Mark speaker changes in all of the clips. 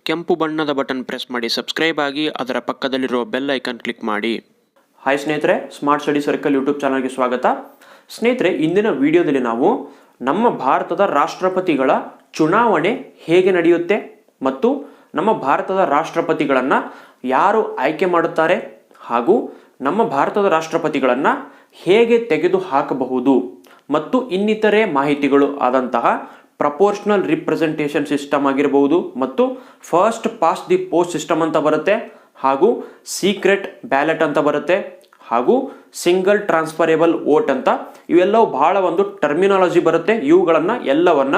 Speaker 1: ಕೆಂಪು ಬಣ್ಣದ button press ಮಾಡಿ ಸಬ್ಸ್ಕ್ರೈಬ್ ಆಗಿ ಅದರ ಪಕ್ಕದಲ್ಲಿರುವ ಬೆಲ್ ಐಕಾನ್ ಕ್ಲಿಕ್ ಮಾಡಿ. ಹಾಯ್ ಸ್ನೇಹಿತರೆ, ಸ್ಮಾರ್ಟ್ ಸ್ಟಡಿ ಸರ್ಕಲ್ ಯೂಟ್ಯೂಬ್ ಚಾನಲ್ಗೆ ಸ್ವಾಗತ. ಸ್ನೇಹಿತರೆ, ಇಂದಿನ ವಿಡಿಯೋದಲ್ಲಿ ನಾವು ನಮ್ಮ ಭಾರತದ ರಾಷ್ಟ್ರಪತಿಗಳ ಚುನಾವಣೆ ಹೇಗೆ ನಡೆಯುತ್ತೆ ಮತ್ತು ನಮ್ಮ ಭಾರತದ ರಾಷ್ಟ್ರಪತಿಗಳನ್ನು ಯಾರು ಆಯ್ಕೆ ಮಾಡುತ್ತಾರೆ ಹಾಗೂ ನಮ್ಮ ಭಾರತದ ರಾಷ್ಟ್ರಪತಿಗಳನ್ನು ಹೇಗೆ ತೆಗೆದು ಹಾಕಬಹುದು ಮತ್ತು ಇನ್ನಿತರೆ ಮಾಹಿತಿಗಳು ಆದಂತಹ ಪ್ರಪೋರ್ಷನಲ್ ರಿಪ್ರೆಸೆಂಟೇಷನ್ ಸಿಸ್ಟಮ್ ಆಗಿರಬಹುದು ಮತ್ತು first pass the post system ಅಂತ ಬರುತ್ತೆ, ಹಾಗೂ ಸೀಕ್ರೆಟ್ ಬ್ಯಾಲೆಟ್ ಅಂತ ಬರುತ್ತೆ, ಹಾಗೂ ಸಿಂಗಲ್ ಟ್ರಾನ್ಸ್ಫರೇಬಲ್ ವೋಟ್ ಅಂತ ಇವೆಲ್ಲವೂ ಬಹಳ ಒಂದು ಟರ್ಮಿನಾಲಜಿ ಬರುತ್ತೆ. ಇವುಗಳನ್ನು ಎಲ್ಲವನ್ನ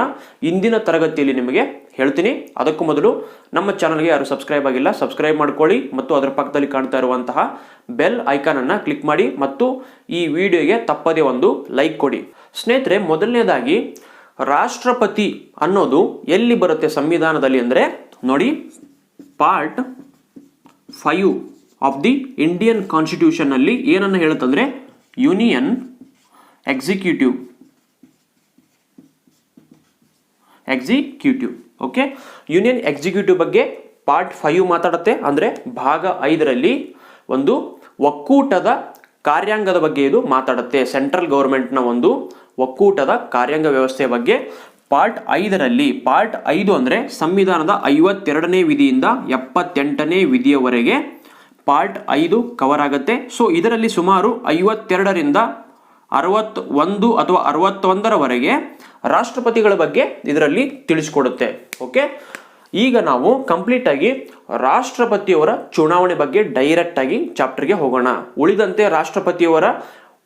Speaker 1: ಇಂದಿನ ತರಗತಿಯಲ್ಲಿ ನಿಮಗೆ ಹೇಳ್ತೀನಿ. ಅದಕ್ಕೂ ಮೊದಲು ನಮ್ಮ ಚಾನಲ್ಗೆ ಯಾರು ಸಬ್ಸ್ಕ್ರೈಬ್ ಆಗಿಲ್ಲ ಸಬ್ಸ್ಕ್ರೈಬ್ ಮಾಡ್ಕೊಳ್ಳಿ ಮತ್ತು ಅದರ ಪಕ್ಕದಲ್ಲಿ ಕಾಣ್ತಾ ಇರುವಂತಹ ಬೆಲ್ ಐಕಾನ್ ಅನ್ನು ಕ್ಲಿಕ್ ಮಾಡಿ ಮತ್ತು ಈ ವಿಡಿಯೋಗೆ ತಪ್ಪದೇ ಒಂದು ಲೈಕ್ ಕೊಡಿ. ಸ್ನೇಹಿತರೆ, ಮೊದಲನೇದಾಗಿ ರಾಷ್ಟ್ರಪತಿ ಅನ್ನೋದು ಎಲ್ಲಿ ಬರುತ್ತೆ ಸಂವಿಧಾನದಲ್ಲಿ ಅಂದರೆ ನೋಡಿ, part 5 of the Indian constitution ನಲ್ಲಿ ಏನನ್ನ ಹೇಳುತ್ತಂದ್ರೆ union executive. Okay, union executive ಬಗ್ಗೆ ಪಾರ್ಟ್ 5 ಮಾತಾಡುತ್ತೆ. ಅಂದ್ರೆ ಭಾಗ 5ರಲ್ಲಿ ಒಂದು ಒಕ್ಕೂಟದ ಕಾರ್ಯಾಂಗದ ಬಗ್ಗೆ ಇದು ಮಾತಾಡುತ್ತೆ. ಸೆಂಟ್ರಲ್ ಗವರ್ಮೆಂಟ್ನ ಒಂದು ಒಕ್ಕೂಟದ ಕಾರ್ಯಾಂಗ ವ್ಯವಸ್ಥೆಯ ಬಗ್ಗೆ ಪಾರ್ಟ್ 5ರಲ್ಲಿ, ಪಾರ್ಟ್ 5 ಅಂದರೆ ಸಂವಿಧಾನದ 52ನೇ ವಿಧಿಯಿಂದ 78ನೇ ವಿಧಿಯವರೆಗೆ ಪಾರ್ಟ್ 5 ಕವರ್ ಆಗುತ್ತೆ. ಸೊ ಇದರಲ್ಲಿ ಸುಮಾರು 52ರಿಂದ 61 ಅಥವಾ 61ರವರೆಗೆ ರಾಷ್ಟ್ರಪತಿಗಳ ಬಗ್ಗೆ ಇದರಲ್ಲಿ ತಿಳಿಸ್ಕೊಡುತ್ತೆ. ಓಕೆ, ಈಗ ನಾವು ಕಂಪ್ಲೀಟ್ ಆಗಿ ರಾಷ್ಟ್ರಪತಿಯವರ ಚುನಾವಣೆ ಬಗ್ಗೆ ಡೈರೆಕ್ಟ್ ಆಗಿ ಚಾಪ್ಟರ್ಗೆ ಹೋಗೋಣ. ಉಳಿದಂತೆ ರಾಷ್ಟ್ರಪತಿಯವರ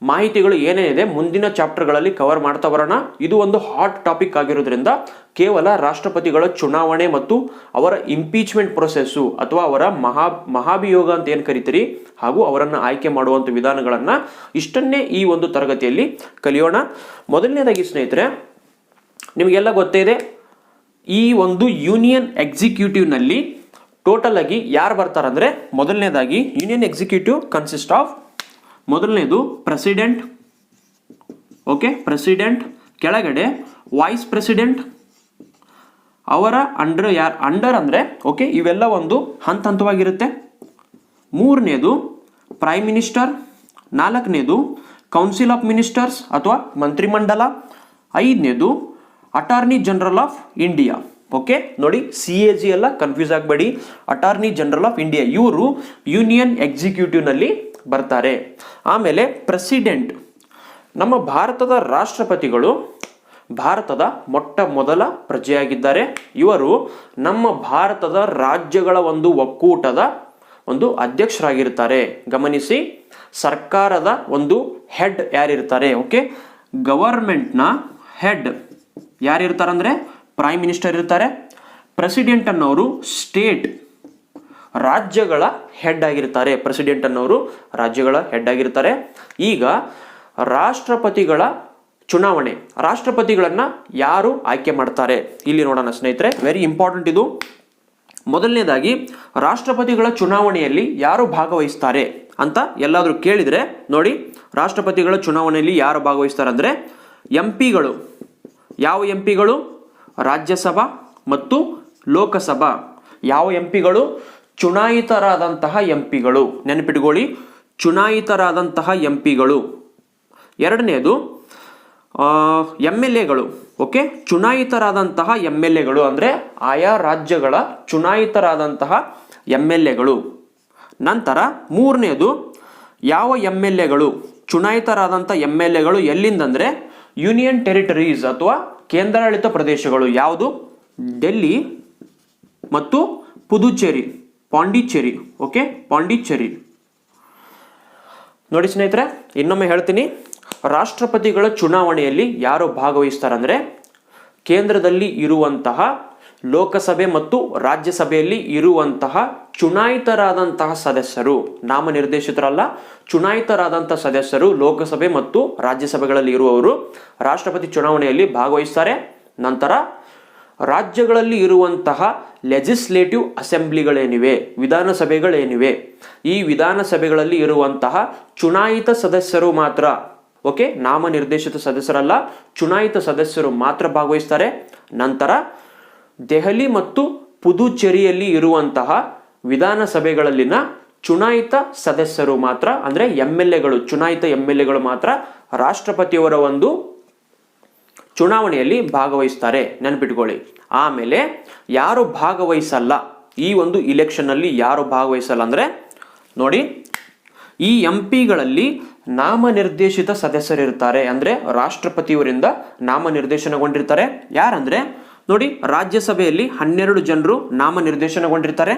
Speaker 1: ಮಾಹಿತಿಗಳು ಏನೇನಿದೆ ಮುಂದಿನ ಚಾಪ್ಟರ್ಗಳಲ್ಲಿ ಕವರ್ ಮಾಡ್ತಾ ಬರೋಣ. ಇದು ಒಂದು ಹಾಟ್ ಟಾಪಿಕ್ ಆಗಿರೋದ್ರಿಂದ ಕೇವಲ ರಾಷ್ಟ್ರಪತಿಗಳ ಚುನಾವಣೆ ಮತ್ತು ಅವರ ಇಂಪೀಚ್ಮೆಂಟ್ ಪ್ರೊಸೆಸ್ಸು ಅಥವಾ ಅವರ ಮಹಾಭಿಯೋಗ ಅಂತ ಏನು ಕರಿತೀರಿ ಹಾಗೂ ಅವರನ್ನು ಆಯ್ಕೆ ಮಾಡುವಂಥ ವಿಧಾನಗಳನ್ನು ಇಷ್ಟನ್ನೇ ಈ ಒಂದು ತರಗತಿಯಲ್ಲಿ ಕಲಿಯೋಣ. ಮೊದಲನೇದಾಗಿ ಸ್ನೇಹಿತರೆ, ನಿಮಗೆಲ್ಲ ಗೊತ್ತೇ ಇದೆ, ಈ ಒಂದು ಯೂನಿಯನ್ ಎಕ್ಸಿಕ್ಯೂಟಿವ್ನಲ್ಲಿ ಟೋಟಲ್ ಆಗಿ ಯಾರು ಬರ್ತಾರೆ ಅಂದರೆ, ಮೊದಲನೇದಾಗಿ ಯೂನಿಯನ್ ಎಕ್ಸಿಕ್ಯೂಟಿವ್ ಕನ್ಸಿಸ್ಟ್ ಆಫ್, ಮೊದಲನೇದು ಪ್ರೆಸಿಡೆಂಟ್. ಓಕೆ, ಪ್ರೆಸಿಡೆಂಟ್ ಕೆಳಗಡೆ ವೈಸ್ ಪ್ರೆಸಿಡೆಂಟ್, ಅವರ ಅಂಡರ್ ಅಂದರೆ ಓಕೆ ಇವೆಲ್ಲ ಒಂದು ಹಂತ ಹಂತವಾಗಿರುತ್ತೆ. ಮೂರನೇದು ಪ್ರೈಮ್ ಮಿನಿಸ್ಟರ್, ನಾಲ್ಕನೇದು ಕೌನ್ಸಿಲ್ ಆಫ್ ಮಿನಿಸ್ಟರ್ಸ್ ಅಥವಾ ಮಂತ್ರಿಮಂಡಲ, ಐದನೇದು attorney general of India. Okay, ನೋಡಿ CAG ಎಲ್ಲ ಕನ್ಫ್ಯೂಸ್ ಆಗಬೇಡಿ, ಅಟಾರ್ನಿ ಜನರಲ್ ಆಫ್ ಇಂಡಿಯಾ ಇವರು ಯೂನಿಯನ್ ಎಕ್ಸಿಕ್ಯೂಟಿವ್ನಲ್ಲಿ ಬರ್ತಾರೆ. ಆಮೇಲೆ ಪ್ರೆಸಿಡೆಂಟ್, ನಮ್ಮ ಭಾರತದ ರಾಷ್ಟ್ರಪತಿಗಳು ಭಾರತದ ಮೊಟ್ಟ ಮೊದಲ ಪ್ರಜೆಯಾಗಿದ್ದಾರೆ. ಇವರು ನಮ್ಮ ಭಾರತದ ರಾಜ್ಯಗಳ ಒಂದು ಒಕ್ಕೂಟದ ಒಂದು ಅಧ್ಯಕ್ಷರಾಗಿರ್ತಾರೆ. ಗಮನಿಸಿ, ಸರ್ಕಾರದ ಒಂದು ಹೆಡ್ ಯಾರಿರ್ತಾರೆ, ಓಕೆ, ಗವರ್ಮೆಂಟ್ನ ಹೆಡ್ ಯಾರಿರ್ತಾರೆ ಅಂದರೆ ಪ್ರೈಮ್ ಮಿನಿಸ್ಟರ್ ಇರ್ತಾರೆ. ಪ್ರೆಸಿಡೆಂಟ್ ಅನ್ನೋರು ಸ್ಟೇಟ್ ರಾಜ್ಯಗಳ ಹೆಡ್ ಆಗಿರ್ತಾರೆ. ಪ್ರೆಸಿಡೆಂಟ್ ಅನ್ನೋರು ರಾಜ್ಯಗಳ ಹೆಡ್ ಆಗಿರ್ತಾರೆ. ಈಗ ರಾಷ್ಟ್ರಪತಿಗಳ ಚುನಾವಣೆ, ರಾಷ್ಟ್ರಪತಿಗಳನ್ನ ಯಾರು ಆಯ್ಕೆ ಮಾಡ್ತಾರೆ ಇಲ್ಲಿ ನೋಡೋಣ ಸ್ನೇಹಿತರೆ. ವೆರಿ ಇಂಪಾರ್ಟೆಂಟ್ ಇದು. ಮೊದಲನೇದಾಗಿ ರಾಷ್ಟ್ರಪತಿಗಳ ಚುನಾವಣೆಯಲ್ಲಿ ಯಾರು ಭಾಗವಹಿಸ್ತಾರೆ ಅಂತ ಎಲ್ಲಾದರೂ ಕೇಳಿದರೆ ನೋಡಿ, ರಾಷ್ಟ್ರಪತಿಗಳ ಚುನಾವಣೆಯಲ್ಲಿ ಯಾರು ಭಾಗವಹಿಸ್ತಾರೆ ಅಂದರೆ MP ಗಳು. ಯಾವ MP ಗಳು? ರಾಜ್ಯಸಭಾ ಮತ್ತು ಲೋಕಸಭಾ. ಯಾವ MP ಗಳು? ಚುನಾಯಿತರಾದಂತಹ MP ಗಳು. ನೆನಪಿಟ್ಕೊಳ್ಳಿ, ಚುನಾಯಿತರಾದಂತಹ MP ಗಳು. ಎರಡನೇದು MLA ಗಳು. ಓಕೆ, ಚುನಾಯಿತರಾದಂತಹ MLA ಗಳು ಅಂದರೆ ಆಯಾ ರಾಜ್ಯಗಳ ಚುನಾಯಿತರಾದಂತಹ MLA ಗಳು. ನಂತರ ಮೂರನೇದು ಯಾವ MLA ಗಳು? ಚುನಾಯಿತರಾದಂಥ MLA ಗಳು ಎಲ್ಲಿಂದಂದರೆ ಯೂನಿಯನ್ ಟೆರಿಟರೀಸ್ ಅಥವಾ ಕೇಂದ್ರಾಡಳಿತ ಪ್ರದೇಶಗಳು. ಯಾವುದು? ಡೆಲ್ಲಿ ಮತ್ತು ಪುದುಚೇರಿ, ಪಾಂಡಿಚೇರಿ. ಓಕೆ, ಪಾಂಡಿಚೇರಿ. ನೋಡಿ ಸ್ನೇಹಿತರೆ, ಇನ್ನೊಮ್ಮೆ ಹೇಳ್ತೀನಿ, ರಾಷ್ಟ್ರಪತಿಗಳ ಚುನಾವಣೆಯಲ್ಲಿ ಯಾರು ಭಾಗವಹಿಸ್ತಾರೆ ಅಂದರೆ ಕೇಂದ್ರದಲ್ಲಿ ಇರುವಂತಹ ಲೋಕಸಭೆ ಮತ್ತು ರಾಜ್ಯಸಭೆಯಲ್ಲಿ ಇರುವಂತಹ ಚುನಾಯಿತರಾದಂತಹ ಸದಸ್ಯರು, ನಾಮನಿರ್ದೇಶಿತರಲ್ಲ, ಚುನಾಯಿತರಾದಂತಹ ಸದಸ್ಯರು ಲೋಕಸಭೆ ಮತ್ತು ರಾಜ್ಯಸಭೆಗಳಲ್ಲಿ ಇರುವವರು ರಾಷ್ಟ್ರಪತಿ ಚುನಾವಣೆಯಲ್ಲಿ ಭಾಗವಹಿಸ್ತಾರೆ. ನಂತರ ರಾಜ್ಯಗಳಲ್ಲಿ ಇರುವಂತಹ ಲೆಜಿಸ್ಲೇಟಿವ್ ಅಸೆಂಬ್ಲಿಗಳೇನಿವೆ, ವಿಧಾನಸಭೆಗಳೇನಿವೆ, ಈ ವಿಧಾನಸಭೆಗಳಲ್ಲಿ ಇರುವಂತಹ ಚುನಾಯಿತ ಸದಸ್ಯರು ಮಾತ್ರ, ಓಕೆ, ನಾಮನಿರ್ದೇಶಿತ ಸದಸ್ಯರಲ್ಲ, ಚುನಾಯಿತ ಸದಸ್ಯರು ಮಾತ್ರ ಭಾಗವಹಿಸ್ತಾರೆ. ನಂತರ ದೆಹಲಿ ಮತ್ತು ಪುದುಚೇರಿಯಲ್ಲಿ ಇರುವಂತಹ ವಿಧಾನಸಭೆಗಳಲ್ಲಿನ ಚುನಾಯಿತ ಸದಸ್ಯರು ಮಾತ್ರ, ಅಂದ್ರೆ MLAಗಳು, ಚುನಾಯಿತ MLAಗಳು ಮಾತ್ರ ರಾಷ್ಟ್ರಪತಿಯವರ ಒಂದು ಚುನಾವಣೆಯಲ್ಲಿ ಭಾಗವಹಿಸ್ತಾರೆ, ನೆನಪಿಟ್ಕೊಳ್ಳಿ. ಆಮೇಲೆ ಯಾರು ಭಾಗವಹಿಸಲ್ಲ, ಈ ಒಂದು ಇಲೆಕ್ಷನ್ ಅಲ್ಲಿ ಯಾರು ಭಾಗವಹಿಸಲ್ಲ ಅಂದ್ರೆ ನೋಡಿ, ಈ MP ಗಳಲ್ಲಿ ನಾಮನಿರ್ದೇಶಿತ ಸದಸ್ಯರಿರ್ತಾರೆ, ಅಂದ್ರೆ ರಾಷ್ಟ್ರಪತಿಯವರಿಂದ ನಾಮನಿರ್ದೇಶನಗೊಂಡಿರ್ತಾರೆ. ಯಾರಂದ್ರೆ ನೋಡಿ, ರಾಜ್ಯಸಭೆಯಲ್ಲಿ 12 ಜನರು ನಾಮನಿರ್ದೇಶನಗೊಂಡಿರ್ತಾರೆ.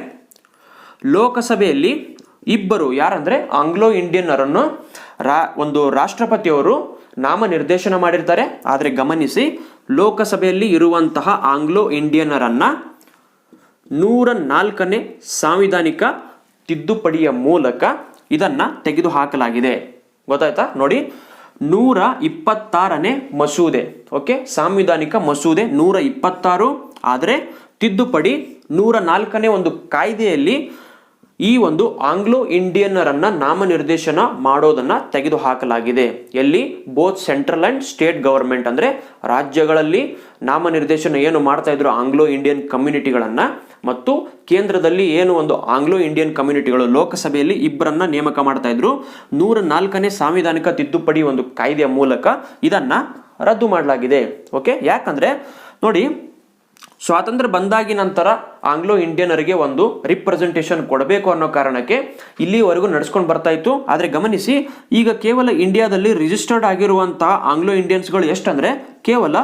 Speaker 1: ಲೋಕಸಭೆಯಲ್ಲಿ 2, ಯಾರಂದ್ರೆ ಆಂಗ್ಲೋ ಇಂಡಿಯನ್ನರನ್ನು ಒಂದು ರಾಷ್ಟ್ರಪತಿಯವರು ನಾಮನಿರ್ದೇಶನ ಮಾಡಿರ್ತಾರೆ. ಆದರೆ ಗಮನಿಸಿ, ಲೋಕಸಭೆಯಲ್ಲಿ ಇರುವಂತಹ ಆಂಗ್ಲೋ ಇಂಡಿಯನ್ನರನ್ನ 104ನೇ ಸಾಂವಿಧಾನಿಕ ತಿದ್ದುಪಡಿಯ ಮೂಲಕ ಇದನ್ನ ತೆಗೆದು ಹಾಕಲಾಗಿದೆ. ಗೊತ್ತಾಯ್ತಾ? ನೋಡಿ, 126ನೇ ಮಸೂದೆ, ಓಕೆ, ಸಾಂವಿಧಾನಿಕ ಮಸೂದೆ 126, ಆದರೆ ತಿದ್ದುಪಡಿ 104ನೇ ಒಂದು ಕಾಯ್ದೆಯಲ್ಲಿ ಈ ಒಂದು ಆಂಗ್ಲೋ ಇಂಡಿಯನ್ನರನ್ನ ನಾಮನಿರ್ದೇಶನ ಮಾಡೋದನ್ನ ತೆಗೆದು ಹಾಕಲಾಗಿದೆ. ಎಲ್ಲಿ? Both central and state government, ಅಂದ್ರೆ ರಾಜ್ಯಗಳಲ್ಲಿ ನಾಮನಿರ್ದೇಶನ ಏನು ಮಾಡ್ತಾ ಇದ್ರು ಆಂಗ್ಲೋ ಇಂಡಿಯನ್ ಕಮ್ಯುನಿಟಿಗಳನ್ನ, ಮತ್ತು ಕೇಂದ್ರದಲ್ಲಿ ಏನು ಒಂದು ಆಂಗ್ಲೋ ಇಂಡಿಯನ್ ಕಮ್ಯುನಿಟಿಗಳು ಲೋಕಸಭೆಯಲ್ಲಿ 2ರನ್ನ ನೇಮಕ ಮಾಡ್ತಾ ಇದ್ರು. 104ನೇ ಸಾಂವಿಧಾನಿಕ ತಿದ್ದುಪಡಿ ಒಂದು ಕಾಯ್ದೆಯ ಮೂಲಕ ಇದನ್ನ ರದ್ದು ಮಾಡಲಾಗಿದೆ. ಓಕೆ, ಯಾಕಂದ್ರೆ ನೋಡಿ, ಸ್ವಾತಂತ್ರ್ಯ ಬಂದಾಗಿ ನಂತರ ಆಂಗ್ಲೋ ಇಂಡಿಯನರಿಗೆ ಒಂದು ರಿಪ್ರೆಸೆಂಟೇಷನ್ ಕೊಡಬೇಕು ಅನ್ನೋ ಕಾರಣಕ್ಕೆ ಇಲ್ಲಿವರೆಗೂ ನಡೆಸ್ಕೊಂಡು ಬರ್ತಾ ಇತ್ತು. ಆದ್ರೆ ಗಮನಿಸಿ, ಈಗ ಕೇವಲ ಇಂಡಿಯಾದಲ್ಲಿ ರಿಜಿಸ್ಟರ್ಡ್ ಆಗಿರುವಂತಹ ಆಂಗ್ಲೋ ಇಂಡಿಯನ್ಸ್ಗಳು ಎಷ್ಟಂದ್ರೆ ಕೇವಲ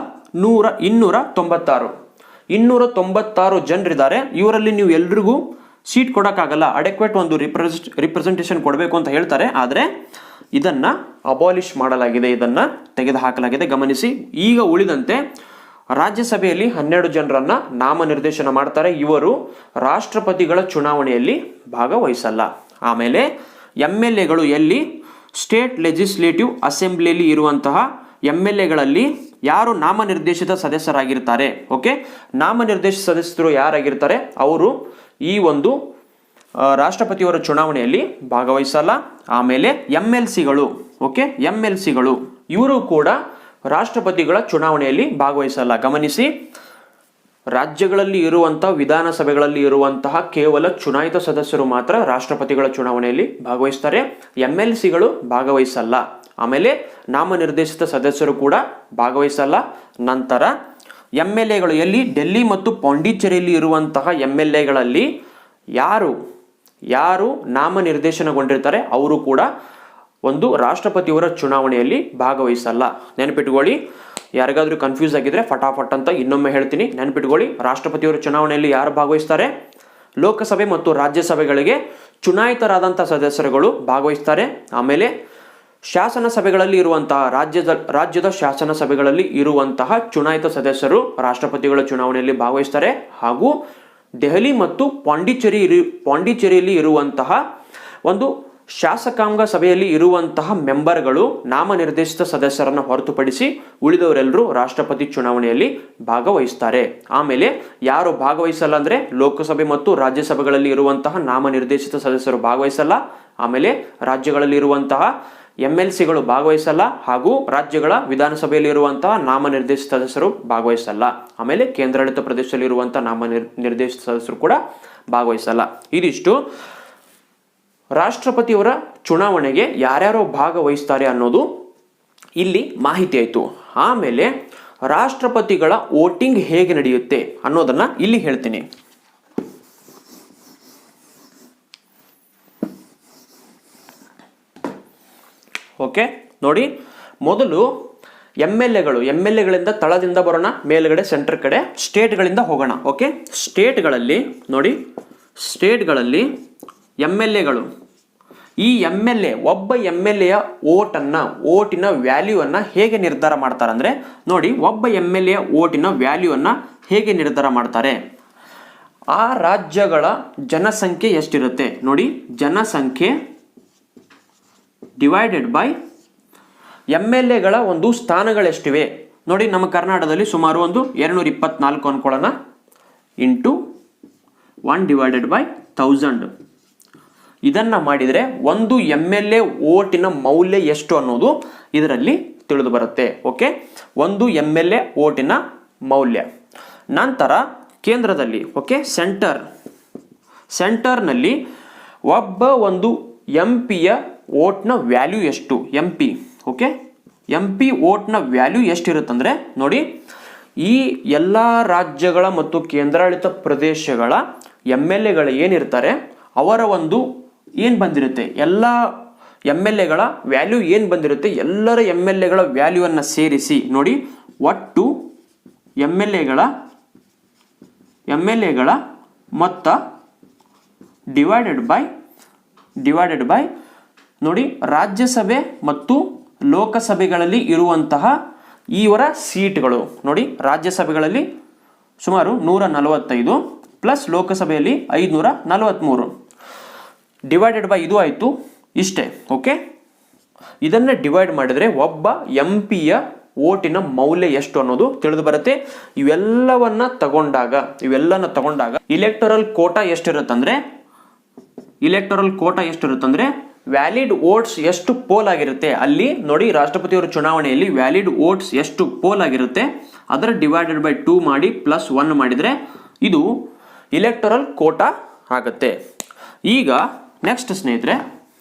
Speaker 1: 296 ಜನರಿದ್ದಾರೆ. ಇವರಲ್ಲಿ ನೀವು ಎಲ್ರಿಗೂ ಸೀಟ್ ಕೊಡಕ್ಕಾಗಲ್ಲ, ಅಡೆಕ್ವೇಟ್ ಒಂದು ರಿಪ್ರೆಸೆಂಟೇಷನ್ ಕೊಡಬೇಕು ಅಂತ ಹೇಳ್ತಾರೆ. ಆದ್ರೆ ಇದನ್ನ ಅಬಾಲಿಷ್ ಮಾಡಲಾಗಿದೆ, ಇದನ್ನ ತೆಗೆದು ಹಾಕಲಾಗಿದೆ. ಗಮನಿಸಿ, ಈಗ ಉಳಿದಂತೆ ರಾಜ್ಯಸಭೆಯಲ್ಲಿ 12 ಜನರನ್ನ ನಾಮನಿರ್ದೇಶನ ಮಾಡ್ತಾರೆ. ಇವರು ರಾಷ್ಟ್ರಪತಿಗಳ ಚುನಾವಣೆಯಲ್ಲಿ ಭಾಗವಹಿಸಲ್ಲ. ಆಮೇಲೆ MLAಗಳು ಎಲ್ಲಿ? ಸ್ಟೇಟ್ ಲೆಜಿಸ್ಲೇಟಿವ್ ಅಸೆಂಬ್ಲಿಯಲ್ಲಿ ಇರುವಂತಹ MLAಗಳಲ್ಲಿ ಯಾರು ನಾಮನಿರ್ದೇಶಿತ ಸದಸ್ಯರಾಗಿರ್ತಾರೆ, ಓಕೆ, ನಾಮನಿರ್ದೇಶಿತ ಸದಸ್ಯರು ಯಾರಾಗಿರ್ತಾರೆ ಅವರು ಈ ಒಂದು ರಾಷ್ಟ್ರಪತಿಯವರ ಚುನಾವಣೆಯಲ್ಲಿ ಭಾಗವಹಿಸಲ್ಲ. ಆಮೇಲೆ MLCಗಳು, ಓಕೆ, MLCಗಳು ಇವರು ಕೂಡ ರಾಷ್ಟ್ರಪತಿಗಳ ಚುನಾವಣೆಯಲ್ಲಿ ಭಾಗವಹಿಸಲ್ಲ. ಗಮನಿಸಿ, ರಾಜ್ಯಗಳಲ್ಲಿ ಇರುವಂತಹ ವಿಧಾನಸಭೆಗಳಲ್ಲಿ ಇರುವಂತಹ ಕೇವಲ ಚುನಾಯಿತ ಸದಸ್ಯರು ಮಾತ್ರ ರಾಷ್ಟ್ರಪತಿಗಳ ಚುನಾವಣೆಯಲ್ಲಿ ಭಾಗವಹಿಸ್ತಾರೆ. MLCಗಳು ಭಾಗವಹಿಸಲ್ಲ. ಆಮೇಲೆ ನಾಮನಿರ್ದೇಶಿತ ಸದಸ್ಯರು ಕೂಡ ಭಾಗವಹಿಸಲ್ಲ. ನಂತರ MLAಗಳು ಎಲ್ಲಿ? ಡೆಲ್ಲಿ ಮತ್ತು ಪಾಂಡಿಚೇರಿಯಲ್ಲಿ ಇರುವಂತಹ MLAಗಳಲ್ಲಿ ಯಾರು ನಾಮನಿರ್ದೇಶನಗೊಂಡಿರ್ತಾರೆ ಅವರು ಕೂಡ ಒಂದು ರಾಷ್ಟ್ರಪತಿಯವರ ಚುನಾವಣೆಯಲ್ಲಿ ಭಾಗವಹಿಸಲ್ಲ. ನೆನಪಿಟ್ಕೊಳ್ಳಿ, ಯಾರಿಗಾದ್ರೂ ಕನ್ಫ್ಯೂಸ್ ಆಗಿದ್ರೆ ಫಟಾಫಟ್ ಅಂತ ಇನ್ನೊಮ್ಮೆ ಹೇಳ್ತೀನಿ, ನೆನಪಿಟ್ಕೊಳ್ಳಿ. ರಾಷ್ಟ್ರಪತಿಯವರ ಚುನಾವಣೆಯಲ್ಲಿ ಯಾರು ಭಾಗವಹಿಸ್ತಾರೆ? ಲೋಕಸಭೆ ಮತ್ತು ರಾಜ್ಯಸಭೆಗಳಿಗೆ ಚುನಾಯಿತರಾದಂತಹ ಸದಸ್ಯರುಗಳು ಭಾಗವಹಿಸ್ತಾರೆ. ಆಮೇಲೆ ಶಾಸನ ಸಭೆಗಳಲ್ಲಿ ಇರುವಂತಹ ರಾಜ್ಯದ ಶಾಸನ ಸಭೆಗಳಲ್ಲಿ ಇರುವಂತಹ ಚುನಾಯಿತ ಸದಸ್ಯರು ರಾಷ್ಟ್ರಪತಿಗಳ ಚುನಾವಣೆಯಲ್ಲಿ ಭಾಗವಹಿಸ್ತಾರೆ. ಹಾಗೂ ದೆಹಲಿ ಮತ್ತು ಪಾಂಡಿಚೇರಿಯಲ್ಲಿ ಇರುವಂತಹ ಒಂದು ಶಾಸಕಾಂಗ ಸಭೆಯಲ್ಲಿ ಇರುವಂತಹ ಮೆಂಬರ್ಗಳು ನಾಮನಿರ್ದೇಶಿತ ಸದಸ್ಯರನ್ನು ಹೊರತುಪಡಿಸಿ ಉಳಿದವರೆಲ್ಲರೂ ರಾಷ್ಟ್ರಪತಿ ಚುನಾವಣೆಯಲ್ಲಿ ಭಾಗವಹಿಸ್ತಾರೆ. ಆಮೇಲೆ ಯಾರು ಭಾಗವಹಿಸಲ್ಲ ಅಂದ್ರೆ ಲೋಕಸಭೆ ಮತ್ತು ರಾಜ್ಯಸಭೆಗಳಲ್ಲಿ ಇರುವಂತಹ ನಾಮನಿರ್ದೇಶಿತ ಸದಸ್ಯರು ಭಾಗವಹಿಸಲ್ಲ. ಆಮೇಲೆ ರಾಜ್ಯಗಳಲ್ಲಿ ಇರುವಂತಹ MLCಗಳು ಭಾಗವಹಿಸಲ್ಲ. ಹಾಗೂ ರಾಜ್ಯಗಳ ವಿಧಾನಸಭೆಯಲ್ಲಿ ಇರುವಂತಹ ನಾಮನಿರ್ದೇಶಿತ ಸದಸ್ಯರು ಭಾಗವಹಿಸಲ್ಲ. ಆಮೇಲೆ ಕೇಂದ್ರಾಡಳಿತ ಪ್ರದೇಶದಲ್ಲಿ ಇರುವಂತಹ ನಾಮನಿರ್ದೇಶಿತ ಸದಸ್ಯರು ಕೂಡ ಭಾಗವಹಿಸಲ್ಲ. ಇದಿಷ್ಟು ರಾಷ್ಟ್ರಪತಿಯವರ ಚುನಾವಣೆಗೆ ಯಾರ್ಯಾರು ಭಾಗವಹಿಸ್ತಾರೆ ಅನ್ನೋದು ಇಲ್ಲಿ ಮಾಹಿತಿ ಆಯಿತು. ಆಮೇಲೆ ರಾಷ್ಟ್ರಪತಿಗಳ ವೋಟಿಂಗ್ ಹೇಗೆ ನಡೆಯುತ್ತೆ ಅನ್ನೋದನ್ನ ಇಲ್ಲಿ ಹೇಳ್ತೀನಿ. ಓಕೆ, ನೋಡಿ, ಮೊದಲು MLAಗಳಿಂದ ತಳದಿಂದ ಬರೋಣ, ಮೇಲ್ಗಡೆ ಸೆಂಟರ್ ಕಡೆ ಸ್ಟೇಟ್ಗಳಿಂದ ಹೋಗೋಣ. ಓಕೆ, ಸ್ಟೇಟ್ಗಳಲ್ಲಿ ನೋಡಿ, ಸ್ಟೇಟ್ಗಳಲ್ಲಿ MLAಗಳು, ಈ ಒಬ್ಬ MLAಯ ಓಟಿನ ವ್ಯಾಲ್ಯೂವನ್ನ ಹೇಗೆ ನಿರ್ಧಾರ ಮಾಡ್ತಾರೆ ಅಂದ್ರೆ ನೋಡಿ, ಒಬ್ಬ MLAಯ ಓಟಿನ ವ್ಯಾಲ್ಯೂವನ್ನ ಹೇಗೆ ನಿರ್ಧಾರ ಮಾಡ್ತಾರೆ? ಆ ರಾಜ್ಯಗಳ ಜನಸಂಖ್ಯೆ ಎಷ್ಟಿರುತ್ತೆ ನೋಡಿ, ಜನಸಂಖ್ಯೆ ಡಿವೈಡೆಡ್ ಬೈ MLAಗಳ ಒಂದು ಸ್ಥಾನಗಳೆಷ್ಟಿವೆ ನೋಡಿ. ನಮ್ಮ ಕರ್ನಾಟಕದಲ್ಲಿ ಸುಮಾರು ಒಂದು 224 ಅನ್ಕೊಳ್ಳೋಣ, ಇಂಟು 1/1000. ಇದನ್ನ ಮಾಡಿದರೆ ಒಂದು MLA ಓಟಿನ ಮೌಲ್ಯ ಎಷ್ಟು ಅನ್ನೋದು ಇದರಲ್ಲಿ ತಿಳಿದು ಬರುತ್ತೆ. ಓಕೆ, ಒಂದು MLA ಓಟಿನ ಮೌಲ್ಯ. ನಂತರ ಕೇಂದ್ರದಲ್ಲಿ ಓಕೆ ಸೆಂಟರ್ನಲ್ಲಿ ಒಬ್ಬ ಒಂದು ಎಂ ಪಿಯ ವೋಟ್ನ ವ್ಯಾಲ್ಯೂ ಎಷ್ಟು ಓಕೆ ಎಂ ಪಿ ವೋಟ್ನ ವ್ಯಾಲ್ಯೂ ಎಷ್ಟಿರುತ್ತಂದ್ರೆ ನೋಡಿ, ಈ ಎಲ್ಲ ರಾಜ್ಯಗಳ ಮತ್ತು ಕೇಂದ್ರಾಡಳಿತ ಪ್ರದೇಶಗಳ ಎಮ್ ಎಲ್ ಎಗಳು ಏನಿರ್ತಾರೆ ಅವರ ಒಂದು ಏನು ಬಂದಿರುತ್ತೆ, ಎಲ್ಲ ಎಮ್ ಎಲ್ ಎಗಳ ವ್ಯಾಲ್ಯೂ ಏನು ಬಂದಿರುತ್ತೆ, ಎಲ್ಲರ ಎಮ್ ಎಲ್ ಎಗಳ ವ್ಯಾಲ್ಯೂವನ್ನು ಸೇರಿಸಿ ನೋಡಿ, ಒಟ್ಟು ಎಮ್ ಎಲ್ ಎಗಳ ಮೊತ್ತ ಡಿವೈಡೆಡ್ ಬೈ ನೋಡಿ ರಾಜ್ಯಸಭೆ ಮತ್ತು ಲೋಕಸಭೆಗಳಲ್ಲಿ ಇರುವಂತಹ ಇವರ ಸೀಟ್ಗಳು ನೋಡಿ, ರಾಜ್ಯಸಭೆಗಳಲ್ಲಿ ಸುಮಾರು 145 ಪ್ಲಸ್ ಲೋಕಸಭೆಯಲ್ಲಿ 543 ಡಿವೈಡೆಡ್ ಬೈ ಇದು ಆಯಿತು ಇಷ್ಟೇ. ಓಕೆ, ಇದನ್ನು ಡಿವೈಡ್ ಮಾಡಿದರೆ ಒಬ್ಬ ಎಂ ಪಿಯ ವೋಟಿನ ಮೌಲ್ಯ ಎಷ್ಟು ಅನ್ನೋದು ತಿಳಿದು ಬರುತ್ತೆ. ಇವೆಲ್ಲವನ್ನ ತಗೊಂಡಾಗ ಇಲೆಕ್ಟರಲ್ ಕೋಟಾ ಎಷ್ಟಿರುತ್ತಂದ್ರೆ ವ್ಯಾಲಿಡ್ ವೋಟ್ಸ್ ಎಷ್ಟು ಪೋಲ್ ಆಗಿರುತ್ತೆ, ಅಲ್ಲಿ ನೋಡಿ ರಾಷ್ಟ್ರಪತಿಯವರ ಚುನಾವಣೆಯಲ್ಲಿ ವ್ಯಾಲಿಡ್ ವೋಟ್ಸ್ ಎಷ್ಟು ಪೋಲ್ ಆಗಿರುತ್ತೆ ಅದರ ಡಿವೈಡೆಡ್ ಬೈ 2 ಮಾಡಿ ಪ್ಲಸ್ 1 ಮಾಡಿದರೆ ಇದು ಇಲೆಕ್ಟರಲ್ ಕೋಟಾ ಆಗುತ್ತೆ. ಈಗ ನೆಕ್ಸ್ಟ್ ಸ್ನೇಹಿತರೆ,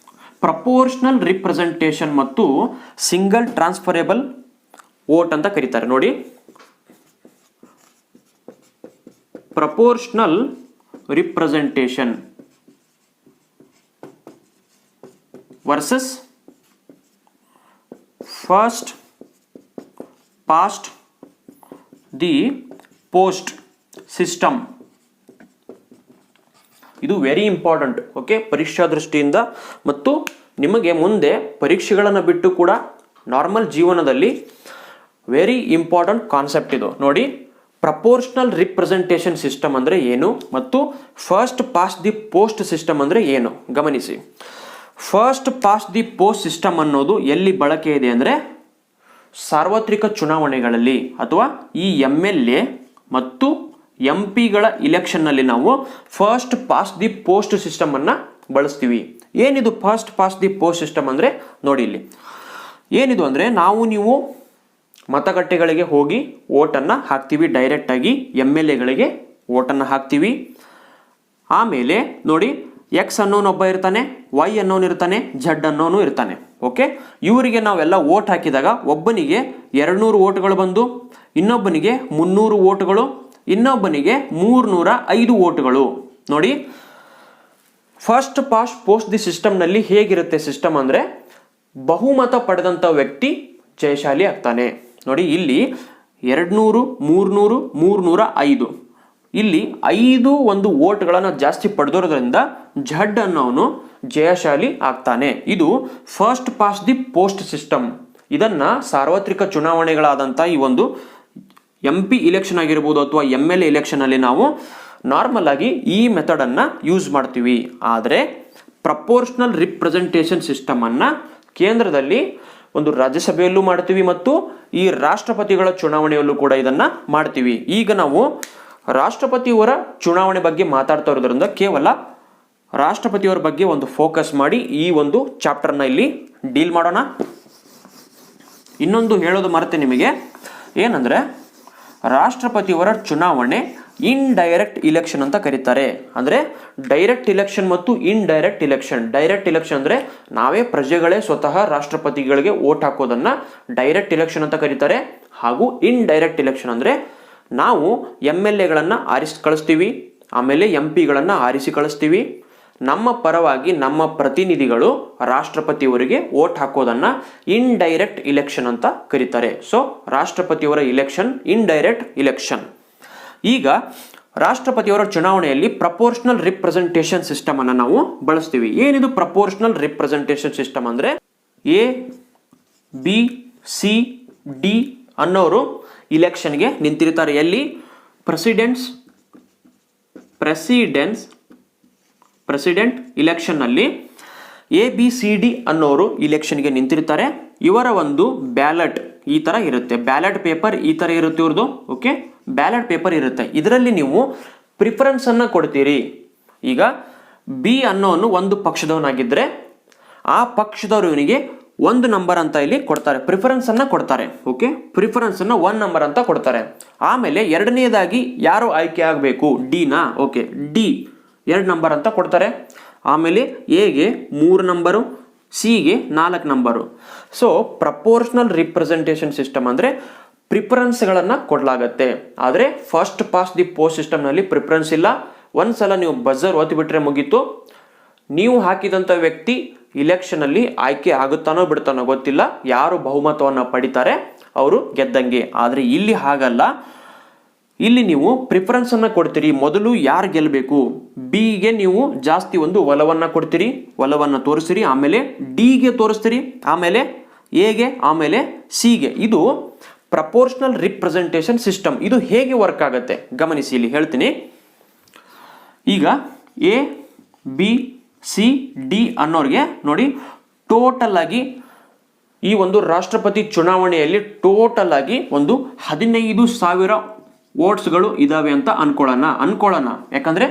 Speaker 1: ಪ್ರಪೋರ್ಷನಲ್ ರಿಪ್ರೆಸೆಂಟೇಷನ್ ಮತ್ತು ಸಿಂಗಲ್ ಟ್ರಾನ್ಸ್ಫರೇಬಲ್ ವೋಟ್ ಅಂತ ಕರೀತಾರೆ ನೋಡಿ. Proportional representation versus first past the post system. ಇದು ವೆರಿ ಇಂಪಾರ್ಟೆಂಟ್ ಓಕೆ, ಪರೀಕ್ಷಾ ದೃಷ್ಟಿಯಿಂದ ಮತ್ತು ನಿಮಗೆ ಮುಂದೆ ಪರೀಕ್ಷೆಗಳನ್ನು ಬಿಟ್ಟು ಕೂಡ ನಾರ್ಮಲ್ ಜೀವನದಲ್ಲಿ ವೆರಿ ಇಂಪಾರ್ಟೆಂಟ್ ಕಾನ್ಸೆಪ್ಟ್ ಇದು ನೋಡಿ. ಪ್ರಪೋರ್ಷನಲ್ ರಿಪ್ರೆಸೆಂಟೇಷನ್ ಸಿಸ್ಟಮ್ ಅಂದರೆ ಏನು ಮತ್ತು first past the post system ಅಂದರೆ ಏನು ಗಮನಿಸಿ. First past the post system ಅನ್ನೋದು ಎಲ್ಲಿ ಬಳಕೆ ಇದೆ ಅಂದರೆ ಸಾರ್ವತ್ರಿಕ ಚುನಾವಣೆಗಳಲ್ಲಿ ಅಥವಾ ಈ ಎಮ್ ಎಲ್ ಎ ಮತ್ತು ಎಂ ಪಿಗಳ ಇಲೆಕ್ಷನ್ನಲ್ಲಿ ನಾವು first past the post system ಅನ್ನು ಬಳಸ್ತೀವಿ. ಏನಿದು first past the post system ಅಂದರೆ ನೋಡಿ, ಇಲ್ಲಿ ಏನಿದು ಅಂದರೆ ನೀವು ಮತಗಟ್ಟೆಗಳಿಗೆ ಹೋಗಿ ವೋಟನ್ನು ಹಾಕ್ತೀವಿ, ಡೈರೆಕ್ಟಾಗಿ ಎಮ್ ಎಲ್ ಎಗಳಿಗೆ ವೋಟನ್ನು ಹಾಕ್ತೀವಿ. ಆಮೇಲೆ ನೋಡಿ, ಎಕ್ಸ್ ಅನ್ನೋನು ಒಬ್ಬ ಇರ್ತಾನೆ, ವೈ ಅನ್ನೋನು ಇರ್ತಾನೆ, ಝಡ್ ಅನ್ನೋನು ಇರ್ತಾನೆ. ಓಕೆ, ಇವರಿಗೆ ನಾವೆಲ್ಲ ವೋಟ್ ಹಾಕಿದಾಗ ಒಬ್ಬನಿಗೆ 200 ವೋಟ್ಗಳು ಬಂದು, ಇನ್ನೊಬ್ಬನಿಗೆ 300 ವೋಟ್ಗಳು, ಇನ್ನೊಬ್ಬನಿಗೆ 305 ವೋಟ್ಗಳು. ನೋಡಿ, ಫಸ್ಟ್ ಪಾಸ್ಟ್ ಪೋಸ್ಟ್ ದಿ ಸಿಸ್ಟಮ್ನಲ್ಲಿ ಹೇಗಿರುತ್ತೆ ಸಿಸ್ಟಮ್ ಅಂದರೆ ಬಹುಮತ ಪಡೆದಂಥ ವ್ಯಕ್ತಿ ಜಯಶಾಲಿ ಆಗ್ತಾನೆ. ನೋಡಿ, ಇಲ್ಲಿ 200, 300, 305 ಇಲ್ಲಿ 5 ಒಂದು ವೋಟ್ಗಳನ್ನು ಜಾಸ್ತಿ ಪಡೆದಿರೋದ್ರಿಂದ ಝಡ್ ಅನ್ನೋನು ಜಯಶಾಲಿ ಆಗ್ತಾನೆ. ಇದು first past the post system. ಇದನ್ನು ಸಾರ್ವತ್ರಿಕ ಚುನಾವಣೆಗಳಾದಂಥ ಈ ಒಂದು ಎಂ ಪಿ ಇಲೆಕ್ಷನ್ ಆಗಿರ್ಬೋದು ಅಥವಾ ಎಮ್ ಎಲ್ ಎ ಇಲೆಕ್ಷನಲ್ಲಿ ನಾವು ನಾರ್ಮಲ್ ಆಗಿ ಈ ಮೆಥಡನ್ನು ಯೂಸ್ ಮಾಡ್ತೀವಿ. ಆದರೆ ಪ್ರಪೋರ್ಷನಲ್ ರಿಪ್ರೆಸೆಂಟೇಷನ್ ಸಿಸ್ಟಮನ್ನು ಕೇಂದ್ರದಲ್ಲಿ ಒಂದು ರಾಜ್ಯಸಭೆಯಲ್ಲೂ ಮಾಡ್ತೀವಿ ಮತ್ತು ಈ ರಾಷ್ಟ್ರಪತಿಗಳ ಚುನಾವಣೆಯಲ್ಲೂ ಕೂಡ ಇದನ್ನು ಮಾಡ್ತೀವಿ. ಈಗ ನಾವು ರಾಷ್ಟ್ರಪತಿಯವರ ಚುನಾವಣೆ ಬಗ್ಗೆ ಮಾತಾಡ್ತಾ ಇರೋದ್ರಿಂದ ಕೇವಲ ರಾಷ್ಟ್ರಪತಿಯವರ ಬಗ್ಗೆ ಒಂದು ಫೋಕಸ್ ಮಾಡಿ ಈ ಒಂದು ಚಾಪ್ಟರ್ನ ಇಲ್ಲಿ ಡೀಲ್ ಮಾಡೋಣ. ಇನ್ನೊಂದು ಹೇಳೋದು ಮರೆತೆ ನಿಮಗೆ, ಏನಂದರೆ ರಾಷ್ಟ್ರಪತಿಯವರ ಚುನಾವಣೆ ಇನ್ಡೈರೆಕ್ಟ್ ಇಲೆಕ್ಷನ್ ಅಂತ ಕರೀತಾರೆ. ಅಂದರೆ ಡೈರೆಕ್ಟ್ ಇಲೆಕ್ಷನ್ ಮತ್ತು ಇನ್ಡೈರೆಕ್ಟ್ ಇಲೆಕ್ಷನ್. ಡೈರೆಕ್ಟ್ ಇಲೆಕ್ಷನ್ ಅಂದರೆ ನಾವೇ ಪ್ರಜೆಗಳೇ ಸ್ವತಃ ರಾಷ್ಟ್ರಪತಿಗಳಿಗೆ ವೋಟ್ ಹಾಕೋದನ್ನು ಡೈರೆಕ್ಟ್ ಇಲೆಕ್ಷನ್ ಅಂತ ಕರೀತಾರೆ. ಹಾಗೂ ಇನ್ಡೈರೆಕ್ಟ್ ಇಲೆಕ್ಷನ್ ಅಂದರೆ ನಾವು ಎಮ್ ಎಲ್ ಎಗಳನ್ನು ಆರಿಸಿ ಕಳಿಸ್ತೀವಿ, ಆಮೇಲೆ ಎಂ ಪಿಗಳನ್ನು ಆರಿಸಿ ಕಳಿಸ್ತೀವಿ. ನಮ್ಮ ಪರವಾಗಿ ನಮ್ಮ ಪ್ರತಿನಿಧಿಗಳು ರಾಷ್ಟ್ರಪತಿಯವರಿಗೆ ವೋಟ್ ಹಾಕೋದನ್ನು ಇನ್ಡೈರೆಕ್ಟ್ ಇಲೆಕ್ಷನ್ ಅಂತ ಕರೀತಾರೆ. ಸೊ ರಾಷ್ಟ್ರಪತಿಯವರ ಇಲೆಕ್ಷನ್ ಇನ್ಡೈರೆಕ್ಟ್ ಇಲೆಕ್ಷನ್. ಈಗ ರಾಷ್ಟ್ರಪತಿಯವರ ಚುನಾವಣೆಯಲ್ಲಿ ಪ್ರಪೋರ್ಷನಲ್ ರಿಪ್ರೆಸೆಂಟೇಷನ್ ಸಿಸ್ಟಮ್ ಅನ್ನು ನಾವು ಬಳಸ್ತೀವಿ. ಏನಿದು ಪ್ರಪೋರ್ಷನಲ್ ರಿಪ್ರೆಸೆಂಟೇಷನ್ ಸಿಸ್ಟಮ್ ಅಂದರೆ ಎ ಬಿ ಸಿ ಡಿ ಅನ್ನೋರು ಇಲೆಕ್ಷನ್ಗೆ ನಿಂತಿರ್ತಾರೆ. ಎಲ್ಲಿ? ಪ್ರೆಸಿಡೆಂಟ್ ಇಲೆಕ್ಷನ್ನಲ್ಲಿ ಎ ಬಿ ಸಿ ಡಿ ಅನ್ನೋರು ಇಲೆಕ್ಷನ್ಗೆ ನಿಂತಿರ್ತಾರೆ. ಇವರ ಒಂದು ಬ್ಯಾಲೆಟ್ ಈ ಥರ ಇರುತ್ತೆ, ಬ್ಯಾಲೆಟ್ ಪೇಪರ್ ಈ ಥರ ಇರುತ್ತೆ ಇವ್ರದ್ದು. ಓಕೆ, ಬ್ಯಾಲೆಟ್ ಪೇಪರ್ ಇರುತ್ತೆ. ಇದರಲ್ಲಿ ನೀವು ಪ್ರಿಫರೆನ್ಸನ್ನು ಕೊಡ್ತೀರಿ. ಈಗ ಬಿ ಅನ್ನೋನು ಒಂದು ಪಕ್ಷದವನಾಗಿದ್ದರೆ ಆ ಪಕ್ಷದವರು ಇವನಿಗೆ ಒಂದು ನಂಬರ್ ಅಂತ ಇಲ್ಲಿ ಕೊಡ್ತಾರೆ, ಪ್ರಿಫರೆನ್ಸ್ ಅನ್ನ ಕೊಡ್ತಾರೆ. ಓಕೆ, ಪ್ರಿಫರೆನ್ಸ್ ಅನ್ನ 1 ನಂಬರ್ ಅಂತ ಕೊಡ್ತಾರೆ. ಆಮೇಲೆ ಎರಡನೇದಾಗಿ ಯಾರು ಆಯ್ಕೆ ಆಗಬೇಕು, ಡಿನಾ. ಓಕೆ, ಡಿ 2 ನಂಬರ್ ಅಂತ ಕೊಡ್ತಾರೆ. ಆಮೇಲೆ ಎಗೆ 3 ನಂಬರು, ಸಿಗೆ 4 number. So proportional representation system ಅಂದರೆ ಪ್ರಿಫರೆನ್ಸ್ಗಳನ್ನು ಕೊಡಲಾಗತ್ತೆ. ಆದರೆ ಫಸ್ಟ್ ಪಾಸ್ ದಿ ಪೋಸ್ಟ್ ಸಿಸ್ಟಮ್ನಲ್ಲಿ ಪ್ರಿಫರೆನ್ಸ್ ಇಲ್ಲ. ಒಂದ್ಸಲ ನೀವು ಬಜರ್ ಒತ್ತಿಬಿಟ್ರೆ ಮುಗೀತು. ನೀವು ಹಾಕಿದಂಥ ವ್ಯಕ್ತಿ ಇಲೆಕ್ಷನಲ್ಲಿ ಆಯ್ಕೆ ಆಗುತ್ತಾನೋ ಬಿಡ್ತಾನೋ ಗೊತ್ತಿಲ್ಲ, ಯಾರು ಬಹುಮತವನ್ನು ಪಡಿತಾರೆ ಅವರು ಗೆದ್ದಂಗೆ. ಆದರೆ ಇಲ್ಲಿ ಹಾಗಲ್ಲ, ಇಲ್ಲಿ ನೀವು ಪ್ರಿಫರೆನ್ಸ್ ಅನ್ನ ಕೊಡ್ತೀರಿ. ಮೊದಲು ಯಾರು ಗೆಲ್ಲಬೇಕು, ಬಿಗೆ ನೀವು ಜಾಸ್ತಿ ಒಂದು ಒಲವನ್ನು ಕೊಡ್ತೀರಿ, ಒಲವನ್ನು ತೋರಿಸ್ತೀರಿ. ಆಮೇಲೆ ಡಿಗೆ ತೋರಿಸ್ತೀರಿ, ಆಮೇಲೆ ಎಗೆ, ಆಮೇಲೆ ಸಿಗೆ. ಇದು ಪ್ರಪೋರ್ಷನಲ್ ರಿಪ್ರೆಸೆಂಟೇಷನ್ ಸಿಸ್ಟಮ್. ಇದು ಹೇಗೆ ವರ್ಕ್ ಆಗುತ್ತೆ ಗಮನಿಸಿ, ಇಲ್ಲಿ ಹೇಳ್ತೀನಿ. ಈಗ ಎ ಬಿ ಸಿ ಡಿ ಅನ್ನೋರಿಗೆ ನೋಡಿ, ಟೋಟಲ್ ಆಗಿ ಈ ಒಂದು ರಾಷ್ಟ್ರಪತಿ ಚುನಾವಣೆಯಲ್ಲಿ ಟೋಟಲ್ ಆಗಿ ಒಂದು 15,000 ವೋಟ್ಸ್ಗಳು ಇದಾವೆ ಅಂತ ಅನ್ಕೊಳ್ಳೋಣ. ಯಾಕಂದ್ರೆ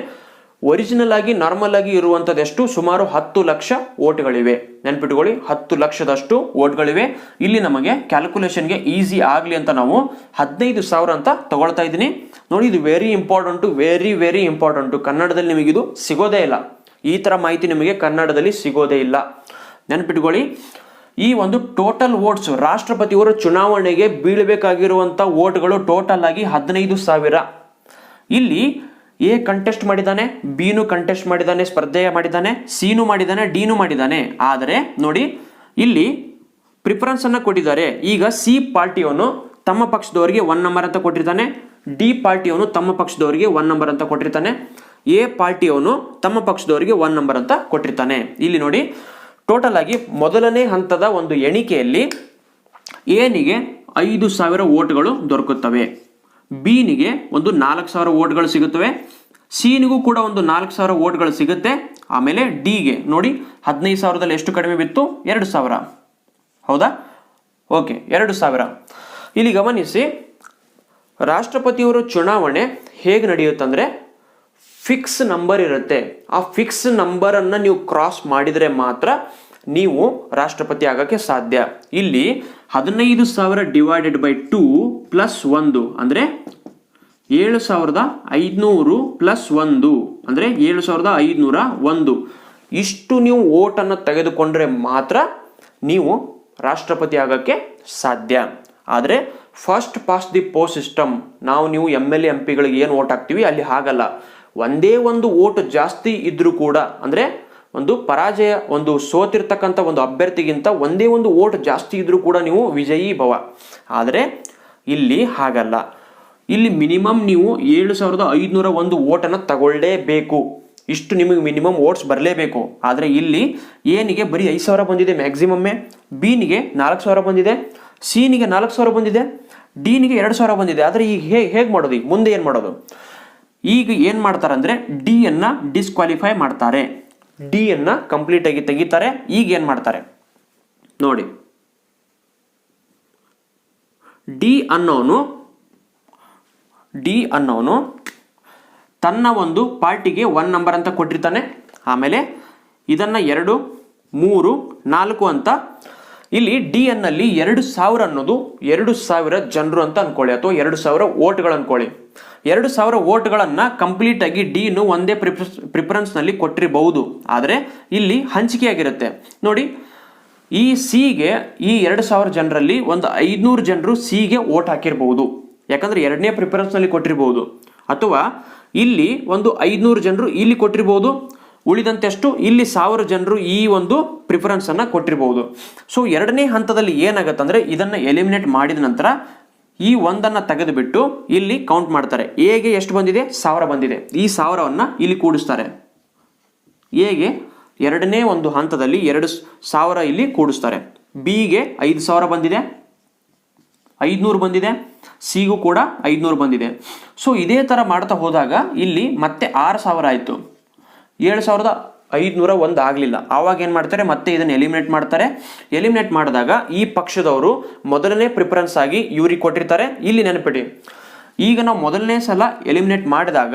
Speaker 1: ಒರಿಜಿನಲ್ ಆಗಿ ನಾರ್ಮಲ್ ಆಗಿ ಇರುವಂಥದ್ದು ಎಷ್ಟು, ಸುಮಾರು 10 ಲಕ್ಷ ವೋಟ್ಗಳಿವೆ. ನೆನ್ಪಿಟ್ಕೊಳ್ಳಿ, 10 ಲಕ್ಷದಷ್ಟು ವೋಟ್ಗಳಿವೆ. ಇಲ್ಲಿ ನಮಗೆ ಕ್ಯಾಲ್ಕುಲೇಷನ್ಗೆ ಈಸಿ ಆಗಲಿ ಅಂತ ನಾವು 15,000 ಅಂತ ತಗೊಳ್ತಾ ಇದ್ದೀನಿ. ನೋಡಿ, ಇದು ವೆರಿ ಇಂಪಾರ್ಟೆಂಟು. ಕನ್ನಡದಲ್ಲಿ ನಿಮಗಿದು ಸಿಗೋದೇ ಇಲ್ಲ. ಈ ಥರ ಮಾಹಿತಿ ನಿಮಗೆ ಕನ್ನಡದಲ್ಲಿ ಸಿಗೋದೇ ಇಲ್ಲ. ನೆನ್ಪಿಟ್ಕೊಳ್ಳಿ, ಈ ಒಂದು ಟೋಟಲ್ ವೋಟ್ಸ್, ರಾಷ್ಟ್ರಪತಿಯವರ ಚುನಾವಣೆಗೆ ಬೀಳಬೇಕಾಗಿರುವಂಥ ವೋಟ್ಗಳು ಟೋಟಲ್ ಆಗಿ 15,000. ಇಲ್ಲಿ ಎ ಕಂಟೆಸ್ಟ್ ಮಾಡಿದ್ದಾನೆ, ಬಿನು ಕಂಟೆಸ್ಟ್ ಮಾಡಿದ್ದಾನೆ, ಸ್ಪರ್ಧೆ ಮಾಡಿದ್ದಾನೆ, ಸಿನು ಮಾಡಿದ್ದಾನೆ, ಡಿನು ಮಾಡಿದ್ದಾನೆ. ಆದರೆ ನೋಡಿ, ಇಲ್ಲಿ ಪ್ರಿಫರೆನ್ಸ್ ಅನ್ನ ಕೊಟ್ಟಿದ್ದಾರೆ. ಈಗ ಸಿ ಪಾರ್ಟಿಯವನು ತಮ್ಮ ಪಕ್ಷದವರಿಗೆ 1 ನಂಬರ್ ಅಂತ ಕೊಟ್ಟಿರ್ತಾನೆ, ಡಿ ಪಾರ್ಟಿಯವನು ತಮ್ಮ ಪಕ್ಷದವರಿಗೆ 1 ನಂಬರ್ ಅಂತ ಕೊಟ್ಟಿರ್ತಾನೆ, ಎ ಪಾರ್ಟಿಯವನು ತಮ್ಮ ಪಕ್ಷದವರಿಗೆ 1 ನಂಬರ್ ಅಂತ ಕೊಟ್ಟಿರ್ತಾನೆ. ಇಲ್ಲಿ ನೋಡಿ, ಟೋಟಲ್ ಆಗಿ ಮೊದಲನೇ ಹಂತದ ಒಂದು ಎಣಿಕೆಯಲ್ಲಿ ಎನಿಗೆ 5,000 ವೋಟ್ಗಳು ದೊರಕುತ್ತವೆ, ಬಿನಿಗೆ ಒಂದು 4,000 ವೋಟ್ಗಳು ಸಿಗುತ್ತವೆ, ಸಿನಿಗೂ ಕೂಡ ಒಂದು 4,000 ವೋಟ್ಗಳು ಸಿಗುತ್ತೆ. ಆಮೇಲೆ ಡಿಗೆ ನೋಡಿ, 15,000ದಲ್ಲಿ ಎಷ್ಟು ಕಡಿಮೆ ಬಿತ್ತು, 2,000. ಹೌದಾ? ಓಕೆ, 2,000. ಇಲ್ಲಿ ಗಮನಿಸಿ, ರಾಷ್ಟ್ರಪತಿಯವರ ಚುನಾವಣೆ ಹೇಗೆ ನಡೆಯುತ್ತಂದ್ರೆ ಫಿಕ್ಸ್ ನಂಬರ್ ಇರುತ್ತೆ. ಆ ಫಿಕ್ಸ್ ನಂಬರ್ ಅನ್ನ ನೀವು ಕ್ರಾಸ್ ಮಾಡಿದರೆ ಮಾತ್ರ ನೀವು ರಾಷ್ಟ್ರಪತಿ ಆಗಕ್ಕೆ ಸಾಧ್ಯ. ಇಲ್ಲಿ 15,000 ಡಿವೈಡೆಡ್ ಬೈ 2 ಪ್ಲಸ್ 1 ಅಂದ್ರೆ 7,500 ಪ್ಲಸ್ 1 ಅಂದ್ರೆ 7,501. ಇಷ್ಟು ನೀವು ವೋಟನ್ನು ತೆಗೆದುಕೊಂಡ್ರೆ ಮಾತ್ರ ನೀವು ರಾಷ್ಟ್ರಪತಿ ಆಗಕ್ಕೆ ಸಾಧ್ಯ. ಆದರೆ first pass the post system, ನೀವು MLA MP ಗಳಿಗೆ ಏನು ವೋಟ್ ಹಾಕ್ತೀವಿ ಅಲ್ಲಿ ಹಾಗಲ್ಲ. ಒಂದೇ ಒಂದು ವೋಟ್ ಜಾಸ್ತಿ ಇದ್ರೂ ಕೂಡ, ಅಂದ್ರೆ ಒಂದು ಪರಾಜಯ, ಒಂದು ಸೋತಿರ್ತಕ್ಕಂಥ ಒಂದು ಅಭ್ಯರ್ಥಿಗಿಂತ ಒಂದೇ ಒಂದು ವೋಟ್ ಜಾಸ್ತಿ ಇದ್ರೂ ಕೂಡ ನೀವು ವಿಜಯೀ ಭವ. ಆದರೆ ಇಲ್ಲಿ ಹಾಗಲ್ಲ. ಇಲ್ಲಿ ಮಿನಿಮಮ್ ನೀವು 7,501 ವೋಟನ್ನು ತಗೊಳ್ಳೇಬೇಕು. ಇಷ್ಟು ನಿಮಗೆ ಮಿನಿಮಮ್ ವೋಟ್ಸ್ ಬರಲೇಬೇಕು. ಆದರೆ ಇಲ್ಲಿ ಎನಿಗೆ ಬರೀ 5,000 ಬಂದಿದೆ ಮ್ಯಾಕ್ಸಿಮಮ್ಮೇ, ಬಿನಿಗೆ 4,000 ಬಂದಿದೆ, ಸಿನಿಗೆ 4,000 ಬಂದಿದೆ, ಡಿನಿಗೆ 2,000 ಬಂದಿದೆ. ಆದರೆ ಈಗ ಹೇಗೆ ಮಾಡೋದು, ಈಗ ಮುಂದೆ ಏನು ಮಾಡೋದು? ಈಗ ಏನು ಮಾಡ್ತಾರೆ ಅಂದರೆ ಡಿ ಅನ್ನ ಡಿಸ್ಕ್ವಾಲಿಫೈ ಮಾಡ್ತಾರೆ, ಡಿ ಅನ್ನ ಕಂಪ್ಲೀಟ್ ಆಗಿ ತೆಗಿತಾರೆ. ಈಗ ಏನು ಮಾಡ್ತಾರೆ ನೋಡಿ, ಡಿ ಅನ್ನೋನು ತನ್ನ ಒಂದು ಪಾರ್ಟಿಗೆ 1 ನಂಬರ್ ಅಂತ ಕೊಟ್ಟಿರ್ತಾನೆ. ಆಮೇಲೆ ಇದನ್ನ 2, 3, 4 ಅಂತ, ಇಲ್ಲಿ ಡಿ ನಲ್ಲಿ 2,000 ಅನ್ನೋದು 2,000 ಜನರು ಅಂತ ಅನ್ಕೊಳ್ಳಿ, ಅಥವಾ 2,000 ವೋಟ್ಗಳು ಅನ್ಕೊಳ್ಳಿ. 2,000 ವೋಟ್ಗಳನ್ನ ಕಂಪ್ಲೀಟ್ ಆಗಿ ಡಿನು ಒಂದೇ ಪ್ರಿಫರೆನ್ಸ್ ನಲ್ಲಿ ಕೊಟ್ಟಿರಬಹುದು. ಆದರೆ ಇಲ್ಲಿ ಹಂಚಿಕೆ ಆಗಿರುತ್ತೆ ನೋಡಿ. ಈ ಸಿಗೆ ಈ 2,000 ಜನರಲ್ಲಿ ಒಂದು 500 ಜನರು ಸಿಗೆ ವೋಟ್ ಹಾಕಿರಬಹುದು, ಯಾಕಂದ್ರೆ 2ನೇ ಪ್ರಿಫರೆನ್ಸ್ ನಲ್ಲಿ ಕೊಟ್ಟಿರಬಹುದು. ಅಥವಾ ಇಲ್ಲಿ ಒಂದು 500 ಜನರು ಇಲ್ಲಿ ಕೊಟ್ಟಿರಬಹುದು, ಉಳಿದಂತೆಷ್ಟು ಇಲ್ಲಿ 1,000 ಜನರು ಈ ಒಂದು ಪ್ರಿಫರೆನ್ಸ್ ಅನ್ನ ಕೊಟ್ಟಿರಬಹುದು. ಸೊ 2ನೇ ಹಂತದಲ್ಲಿ ಏನಾಗತ್ತಂದ್ರೆ ಇದನ್ನ ಎಲಿಮಿನೇಟ್ ಮಾಡಿದ ನಂತರ ಈ ಒಂದನ್ನು ತೆಗೆದುಬಿಟ್ಟು ಇಲ್ಲಿ ಕೌಂಟ್ ಮಾಡ್ತಾರೆ. ಎಗೆ ಎಷ್ಟು ಬಂದಿದೆ, 1,000 ಬಂದಿದೆ. ಈ 1,000ವನ್ನ ಇಲ್ಲಿ ಕೂಡಿಸ್ತಾರೆ. ಎಗೆ 2ನೇ ಒಂದು ಹಂತದಲ್ಲಿ 2,000 ಇಲ್ಲಿ ಕೂಡಿಸ್ತಾರೆ. ಬಿಗೆ 5,000 ಬಂದಿದೆ, 500 ಬಂದಿದೆ, ಸಿಗೂ ಕೂಡ 500 ಬಂದಿದೆ. ಸೊ ಇದೇ ತರ ಮಾಡ್ತಾ ಹೋದಾಗ ಇಲ್ಲಿ ಮತ್ತೆ 6,000 ಆಯ್ತು, 7,501 ಆಗಲಿಲ್ಲ. ಆವಾಗ ಏನು ಮಾಡ್ತಾರೆ, ಮತ್ತೆ ಇದನ್ನು ಎಲಿಮಿನೇಟ್ ಮಾಡ್ತಾರೆ. ಎಲಿಮಿನೇಟ್ ಮಾಡಿದಾಗ ಈ ಪಕ್ಷದವರು ಮೊದಲನೇ ಪ್ರಿಫರೆನ್ಸ್ ಆಗಿ ಇವ್ರಿಗೆ ಕೊಟ್ಟಿರ್ತಾರೆ. ಇಲ್ಲಿ ನೆನಪಿಡಿ, ಈಗ ನಾವು ಮೊದಲನೇ ಸಲ ಎಲಿಮಿನೇಟ್ ಮಾಡಿದಾಗ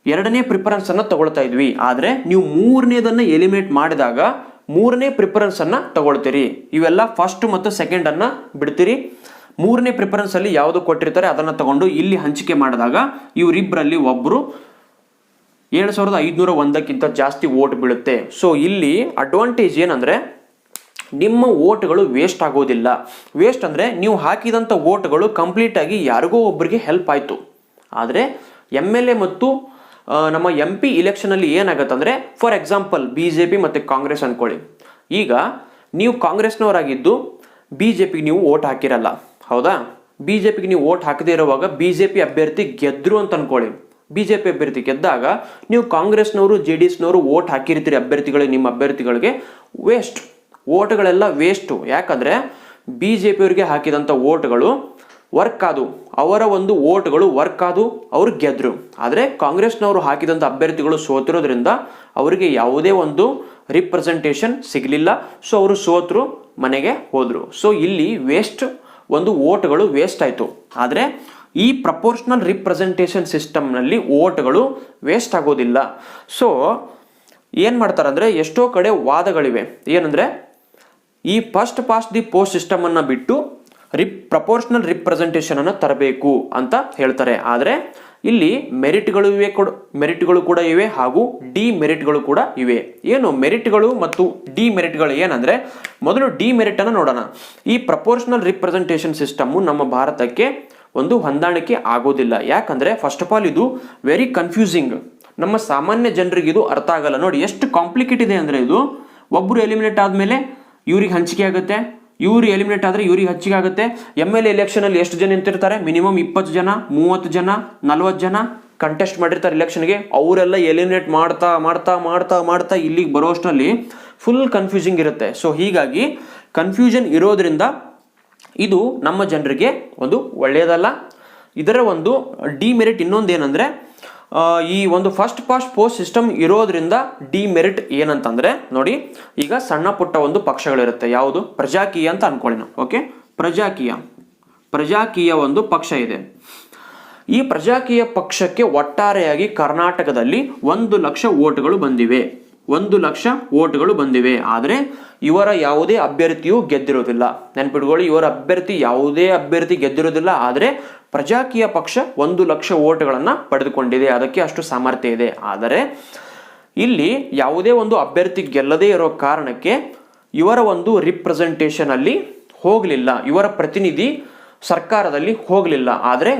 Speaker 1: 2ನೇ ಪ್ರಿಫರೆನ್ಸ್ ಅನ್ನು ತಗೊಳ್ತಾ ಇದ್ವಿ. ಆದರೆ ನೀವು 3ನೇದನ್ನ ಎಲಿಮಿನೇಟ್ ಮಾಡಿದಾಗ ಮೂರನೇ ಪ್ರಿಫರೆನ್ಸ್ ಅನ್ನ ತಗೊಳ್ತೀರಿ. ಇವೆಲ್ಲ ಫಸ್ಟ್ ಮತ್ತು ಸೆಕೆಂಡ್ ಅನ್ನ ಬಿಡ್ತೀರಿ. ಮೂರನೇ ಪ್ರಿಫರೆನ್ಸ್ ಅಲ್ಲಿ ಯಾವುದು ಕೊಟ್ಟಿರ್ತಾರೆ ಅದನ್ನ ತಗೊಂಡು ಇಲ್ಲಿ ಹಂಚಿಕೆ ಮಾಡಿದಾಗ ಇವರಿಬ್ಬರಲ್ಲಿ ಒಬ್ರು 7501ಕ್ಕಿಂತ ಜಾಸ್ತಿ ವೋಟ್ ಬೀಳುತ್ತೆ. ಸೊ ಇಲ್ಲಿ ಅಡ್ವಾಂಟೇಜ್ ಏನಂದ್ರೆ ನಿಮ್ಮ ವೋಟ್ಗಳು ವೇಸ್ಟ್ ಆಗೋದಿಲ್ಲ. ವೇಸ್ಟ್ ಅಂದ್ರೆ ನೀವು ಹಾಕಿದಂಥ ವೋಟ್ಗಳು ಕಂಪ್ಲೀಟ್ ಆಗಿ ಯಾರಿಗೋ ಒಬ್ಬರಿಗೆ ಹೆಲ್ಪ್ ಆಯಿತು. ಆದರೆ MLA ಮತ್ತು ನಮ್ಮ MP ಇಲೆಕ್ಷನ್ ಅಲ್ಲಿ ಏನಾಗುತ್ತೆ ಅಂದ್ರೆ, ಫಾರ್ ಎಕ್ಸಾಂಪಲ್ BJP ಮತ್ತು ಕಾಂಗ್ರೆಸ್ ಅನ್ಕೊಳ್ಳಿ. ಈಗ ನೀವು ಕಾಂಗ್ರೆಸ್ನವರಾಗಿದ್ದು BJPಗೆ ನೀವು ವೋಟ್ ಹಾಕಿರಲ್ಲ, ಹೌದಾ? BJPಗೆ ನೀವು ವೋಟ್ ಹಾಕದೇ ಇರುವಾಗ BJP ಅಭ್ಯರ್ಥಿ ಗೆದ್ರು ಅಂತ ಅನ್ಕೊಳ್ಳಿ. BJP ಅಭ್ಯರ್ಥಿ ಗೆದ್ದಾಗ ನೀವು ಕಾಂಗ್ರೆಸ್ನವರು JDSನವರು ವೋಟ್ ಹಾಕಿರ್ತೀರಿ ಅಭ್ಯರ್ಥಿಗಳಿಗೆ, ನಿಮ್ಮ ಅಭ್ಯರ್ಥಿಗಳಿಗೆ. ವೇಸ್ಟ್, ವೋಟ್ಗಳೆಲ್ಲ ವೇಸ್ಟು. ಯಾಕಂದ್ರೆ BJP ಅವರಿಗೆ ಹಾಕಿದಂಥ ವೋಟ್ಗಳು ವರ್ಕ್ ಆದು, ಅವರ ಒಂದು ವೋಟ್ಗಳು ವರ್ಕ್ ಆದು, ಅವ್ರು ಗೆದ್ರು. ಆದರೆ ಕಾಂಗ್ರೆಸ್ನವರು ಹಾಕಿದಂಥ ಅಭ್ಯರ್ಥಿಗಳು ಸೋತಿರೋದ್ರಿಂದ ಅವರಿಗೆ ಯಾವುದೇ ಒಂದು ರಿಪ್ರೆಸೆಂಟೇಷನ್ ಸಿಗಲಿಲ್ಲ. ಸೊ ಅವರು ಸೋತರು, ಮನೆಗೆ ಹೋದ್ರು. ಸೊ ಇಲ್ಲಿ ವೇಸ್ಟ್, ಒಂದು ವೋಟ್ಗಳು ವೇಸ್ಟ್ ಆಯಿತು. ಆದರೆ ಈ ಪ್ರಪೋರ್ಷನಲ್ ರಿಪ್ರೆಸೆಂಟೇಷನ್ ಸಿಸ್ಟಮ್ನಲ್ಲಿ ವೋಟ್ಗಳು ವೇಸ್ಟ್ ಆಗೋದಿಲ್ಲ. ಸೊ ಏನು ಮಾಡ್ತಾರೆ ಅಂದರೆ, ಎಷ್ಟೋ ಕಡೆ ವಾದಗಳಿವೆ. ಏನಂದರೆ ಈ ಫಸ್ಟ್ ಪಾಸ್ಟ್ ದಿ ಪೋಸ್ಟ್ ಸಿಸ್ಟಮನ್ನು ಬಿಟ್ಟು ಪ್ರಪೋರ್ಷನಲ್ ರಿಪ್ರೆಸೆಂಟೇಷನ್ ಅನ್ನು ತರಬೇಕು ಅಂತ ಹೇಳ್ತಾರೆ. ಆದರೆ ಇಲ್ಲಿ ಮೆರಿಟ್ಗಳು ಕೂಡ ಇವೆ ಹಾಗೂ ಡಿಮೆರಿಟ್ಗಳು ಕೂಡ ಇವೆ. ಏನು ಮೆರಿಟ್ಗಳು ಮತ್ತು ಡಿಮೆರಿಟ್ಗಳು ಏನಂದ್ರೆ, ಮೊದಲು ಡಿಮೆರಿಟ್ ಅನ್ನು ನೋಡೋಣ. ಈ ಪ್ರಪೋರ್ಷನಲ್ ರಿಪ್ರೆಸೆಂಟೇಷನ್ ಸಿಸ್ಟಮ್ ನಮ್ಮ ಭಾರತಕ್ಕೆ ಒಂದು ಹೊಂದಾಣಿಕೆ ಆಗೋದಿಲ್ಲ. ಯಾಕಂದ್ರೆ ಫಸ್ಟ್ ಆಫ್ ಆಲ್ ಇದು ವೆರಿ ಕನ್ಫ್ಯೂಸಿಂಗ್. ನಮ್ಮ ಸಾಮಾನ್ಯ ಜನರಿಗೆ ಇದು ಅರ್ಥ ಆಗಲ್ಲ. ನೋಡಿ ಎಷ್ಟು ಕಾಂಪ್ಲಿಕೇಟ್ ಇದೆ ಅಂದ್ರೆ, ಇದು ಒಬ್ಬರು ಎಲಿಮಿನೇಟ್ ಆದ್ಮೇಲೆ ಇವ್ರಿಗೆ ಹಂಚಿಕೆ ಆಗುತ್ತೆ, ಇವ್ರು ಎಲಿಮಿನೇಟ್ ಆದ್ರೆ ಇವ್ರಿಗೆ ಹಂಚಿಕೆ ಆಗುತ್ತೆ. MLA ಎಲೆಕ್ಷನ್ ಅಲ್ಲಿ ಎಷ್ಟು ಜನ ನಿಂತಿರ್ತಾರೆ? ಮಿನಿಮಮ್ 20 ಜನ, 30 ಜನ, 40 ಜನ ಕಂಟೆಸ್ಟ್ ಮಾಡಿರ್ತಾರೆ ಎಲೆಕ್ಷನ್ಗೆ. ಅವರೆಲ್ಲ ಎಲಿಮಿನೇಟ್ ಮಾಡ್ತಾ ಮಾಡ್ತಾ ಮಾಡ್ತಾ ಮಾಡ್ತಾ ಇಲ್ಲಿಗೆ ಬರೋಷ್ಟರಲ್ಲಿ ಫುಲ್ ಕನ್ಫ್ಯೂಸಿಂಗ್ ಇರುತ್ತೆ. ಸೊ ಹೀಗಾಗಿ ಕನ್ಫ್ಯೂಷನ್ ಇರೋದ್ರಿಂದ ಇದು ನಮ್ಮ ಜನರಿಗೆ ಒಂದು ಒಳ್ಳೆಯದಲ್ಲ. ಇದರ ಒಂದು ಡಿಮೆರಿಟ್ ಇನ್ನೊಂದೇನೆಂದರೆ, ಈ ಒಂದು ಫಸ್ಟ್ ಪಾಸ್ಟ್ ಪೋಸ್ಟ್ ಸಿಸ್ಟಮ್ ಇರೋದ್ರಿಂದ ಡಿಮೆರಿಟ್ ಏನಂತಂದ್ರೆ, ನೋಡಿ ಈಗ ಸಣ್ಣ ಪುಟ್ಟ ಒಂದು ಪಕ್ಷಗಳಿರುತ್ತೆ. ಯಾವುದು? ಪ್ರಜಾಕೀಯ ಅಂತ ಅನ್ಕೊಳ್ಳಿ ನಾವು. ಓಕೆ, ಪ್ರಜಾಕೀಯ ಒಂದು ಪಕ್ಷ ಇದೆ. ಈ ಪ್ರಜಾಕೀಯ ಪಕ್ಷಕ್ಕೆ ಒಟ್ಟಾರೆಯಾಗಿ ಕರ್ನಾಟಕದಲ್ಲಿ 1,00,000 ವೋಟ್ಗಳು ಬಂದಿವೆ. 1,00,000 ವೋಟ್ಗಳು ಬಂದಿವೆ. ಆದರೆ ಇವರ ಯಾವುದೇ ಅಭ್ಯರ್ಥಿಯು ಗೆದ್ದಿರೋದಿಲ್ಲ. ನೆನ್ಪಿಟ್ಕೊಳ್ಳಿ, ಯಾವುದೇ ಅಭ್ಯರ್ಥಿ ಗೆದ್ದಿರೋದಿಲ್ಲ. ಆದರೆ ಪ್ರಜಾಕೀಯ ಪಕ್ಷ 1,00,000 ವೋಟ್ಗಳನ್ನು ಪಡೆದುಕೊಂಡಿದೆ. ಅದಕ್ಕೆ ಅಷ್ಟು ಸಾಮರ್ಥ್ಯ ಇದೆ. ಆದರೆ ಇಲ್ಲಿ ಯಾವುದೇ ಒಂದು ಅಭ್ಯರ್ಥಿ ಗೆಲ್ಲದೇ ಇರೋ ಕಾರಣಕ್ಕೆ ಇವರ ಒಂದು ರಿಪ್ರೆಸೆಂಟೇಷನ್ ಅಲ್ಲಿ ಹೋಗಲಿಲ್ಲ, ಇವರ ಪ್ರತಿನಿಧಿ ಸರ್ಕಾರದಲ್ಲಿ ಹೋಗಲಿಲ್ಲ. ಆದರೆ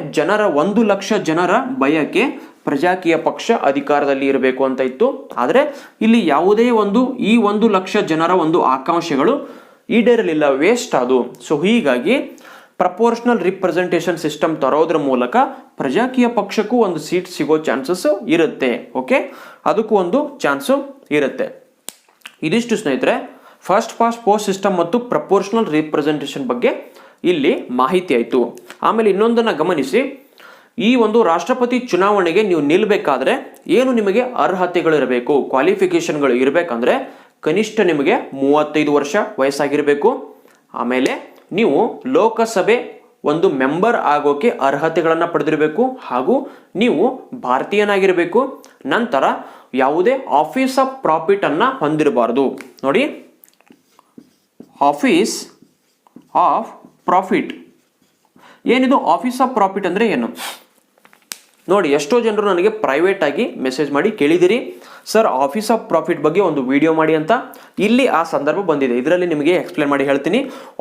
Speaker 1: 1,00,000 ಜನರ ಬಯಕೆ ಪ್ರಜಾಕೀಯ ಪಕ್ಷ ಅಧಿಕಾರದಲ್ಲಿ ಇರಬೇಕು ಅಂತ ಇತ್ತು. ಆದರೆ ಇಲ್ಲಿ ಯಾವುದೇ ಒಂದು ಈ 1,00,000 ಜನರ ಒಂದು ಆಕಾಂಕ್ಷೆಗಳು ಈಡೇರಲಿಲ್ಲ, ವೇಸ್ಟ್ ಅದು. ಸೊ ಹೀಗಾಗಿ ಪ್ರಪೋರ್ಷನಲ್ ರಿಪ್ರೆಸೆಂಟೇಷನ್ ಸಿಸ್ಟಮ್ ತರೋದ್ರ ಮೂಲಕ ಪ್ರಜಾಕೀಯ ಪಕ್ಷಕ್ಕೂ ಒಂದು ಸೀಟ್ ಸಿಗೋ ಚಾನ್ಸಸ್ ಇರುತ್ತೆ. ಓಕೆ, ಅದಕ್ಕೂ ಒಂದು ಚಾನ್ಸು ಇರುತ್ತೆ. ಇದಿಷ್ಟು ಸ್ನೇಹಿತರೆ ಫಸ್ಟ್ ಪಾಸ್ಟ್ ಪೋಸ್ಟ್ ಸಿಸ್ಟಮ್ ಮತ್ತು ಪ್ರಪೋರ್ಷನಲ್ ರಿಪ್ರೆಸೆಂಟೇಷನ್ ಬಗ್ಗೆ ಇಲ್ಲಿ ಮಾಹಿತಿ ಆಯಿತು. ಆಮೇಲೆ ಇನ್ನೊಂದನ್ನು ಗಮನಿಸಿ, ಈ ಒಂದು ರಾಷ್ಟ್ರಪತಿ ಚುನಾವಣೆಗೆ ನೀವು ನಿಲ್ಲಬೇಕಾದ್ರೆ ಏನು ನಿಮಗೆ ಅರ್ಹತೆಗಳಿರಬೇಕು, ಕ್ವಾಲಿಫಿಕೇಶನ್ಗಳು ಇರಬೇಕಂದ್ರೆ ಕನಿಷ್ಠ ನಿಮಗೆ 35 ವರ್ಷ ವಯಸ್ಸಾಗಿರಬೇಕು. ಆಮೇಲೆ ನೀವು ಲೋಕಸಭೆ ಒಂದು ಮೆಂಬರ್ ಆಗೋಕೆ ಅರ್ಹತೆಗಳನ್ನು ಪಡೆದಿರಬೇಕು ಹಾಗೂ ನೀವು ಭಾರತೀಯನಾಗಿರಬೇಕು. ನಂತರ ಯಾವುದೇ ಆಫೀಸ್ ಆಫ್ ಪ್ರಾಫಿಟ್ ಅನ್ನ ಹೊಂದಿರಬಾರದು. ನೋಡಿ, ಆಫೀಸ್ ಆಫ್ ಪ್ರಾಫಿಟ್ ಏನಿದು? ಆಫೀಸ್ ಆಫ್ ಪ್ರಾಫಿಟ್ ಅಂದ್ರೆ ಏನು ನೋಡಿ, ಎಷ್ಟೋ ಜನರು ನನಗೆ ಪ್ರೈವೇಟ್ ಆಗಿ ಮೆಸೇಜ್ ಮಾಡಿ ಕೇಳಿದಿರಿ, ಸರ್ ಆಫೀಸ್ ಆಫ್ ಪ್ರಾಫಿಟ್ ಬಗ್ಗೆ ಒಂದು ವಿಡಿಯೋ ಮಾಡಿ ಅಂತ. ಇಲ್ಲಿ ಆ ಸಂದರ್ಭ ಬಂದಿದೆ, ಇದರಲ್ಲಿ ನಿಮಗೆ ಎಕ್ಸ್ಪ್ಲೇನ್ ಮಾಡಿ ಹೇಳ್ತೀನಿ.